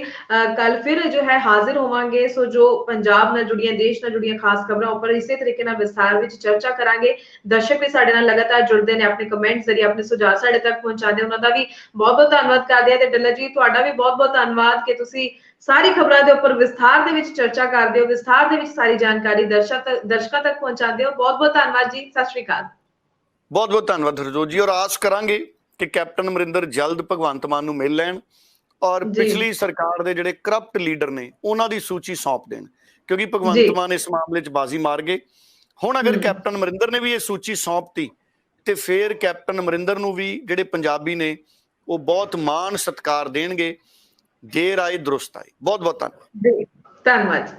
ਕੱਲ ਫਿਰ ਜੋ ਹੈ ਹਾਜ਼ਰ ਹੋਵਾਂਗੇ। ਸੋ ਜੋ ਪੰਜਾਬ ਨਾਲ ਜੁੜੀਆਂ, ਦੇਸ਼ ਨਾਲ ਜੁੜੀਆਂ ਖਾਸ ਖਬਰਾਂ ਉੱਪਰ ਇਸੇ ਤਰੀਕੇ ਨਾਲ ਵਿਸਥਾਰ ਵਿੱਚ ਚਰਚਾ ਕਰਾਂਗੇ। ਦਰਸ਼ਕ ਵੀ ਸਾਡੇ ਨਾਲ ਲਗਾਤਾਰ ਜੁੜਦੇ ਨੇ, ਆਪਣੇ ਕਮੈਂਟ ਜ਼ਰੀਏ ਆਪਣੇ ਸੁਝਾਅ ਸਾਡੇ ਤੱਕ ਪਹੁੰਚਾਉਂਦੇ, ਉਹਨਾਂ ਦਾ ਵੀ ਬਹੁਤ ਬਹੁਤ ਧੰਨਵਾਦ ਕਰਦੇ ਆ। ਤੇ ਡੱਲਾ ਜੀ, ਤੁਹਾਡਾ ਵੀ ਬਹੁਤ ਬਹੁਤ ਧੰਨਵਾਦ ਕਿ ਤੁਸੀਂ ਸਾਰੀ ਖਬਰਾਂ ਦੇ ਉੱਪਰ ਵਿਸਥਾਰ ਦੇ ਵਿੱਚ ਚਰਚਾ ਕਰਦੇ ਹੋ, ਵਿਸਥਾਰ ਦੇ ਵਿੱਚ ਸਾਰੀ ਜਾਣਕਾਰੀ ਦਰਸ਼ਕਾਂ ਤੱਕ ਪਹੁੰਚਾਉਂਦੇ ਹੋ। ਬਹੁਤ ਬਹੁਤ ਧੰਨਵਾਦ ਜੀ, ਸਤਿ ਸ਼੍ਰੀ ਅਕਾਲ। ਬਹੁਤ ਬਹੁਤ ਧੰਨਵਾਦ ਹਰਜੋਤ ਜੀ, ਔਰ ਆਸ ਕਰਾਂਗੇ ਕਿ ਕੈਪਟਨ ਅਮਰਿੰਦਰ ਜਲਦ ਭਗਵੰਤ ਮਾਨ ਨੂੰ ਮਿਲ ਲੈਣ ਔਰ ਪਿਛਲੀ ਸਰਕਾਰ ਦੇ ਜਿਹੜੇ ਕਰਪਟ ਲੀਡਰ ਨੇ ਉਹਨਾਂ ਦੀ ਸੂਚੀ ਸੌਂਪ ਦੇਣ, ਕਿਉਂਕਿ ਭਗਵੰਤ ਮਾਨ ਇਸ ਮਾਮਲੇ 'ਚ ਬਾਜ਼ੀ ਮਾਰ ਗਏ। ਹੁਣ ਅਗਰ ਕੈਪਟਨ ਅਮਰਿੰਦਰ ਨੇ ਵੀ ਇਹ ਸੂਚੀ ਸੌਂਪਤੀ ਤੇ ਫਿਰ ਕੈਪਟਨ ਅਮਰਿੰਦਰ ਨੂੰ ਵੀ ਜਿਹੜੇ ਪੰਜਾਬੀ ਨੇ ਉਹ ਬਹੁਤ ਮਾਣ ਸਤਿਕਾਰ ਦੇਣਗੇ। ਦੇਰ ਆਏ ਦਰੁਸਤ ਆਏ। ਬਹੁਤ ਬਹੁਤ ਧੰਨਵਾਦ। ਧੰਨਵਾਦ।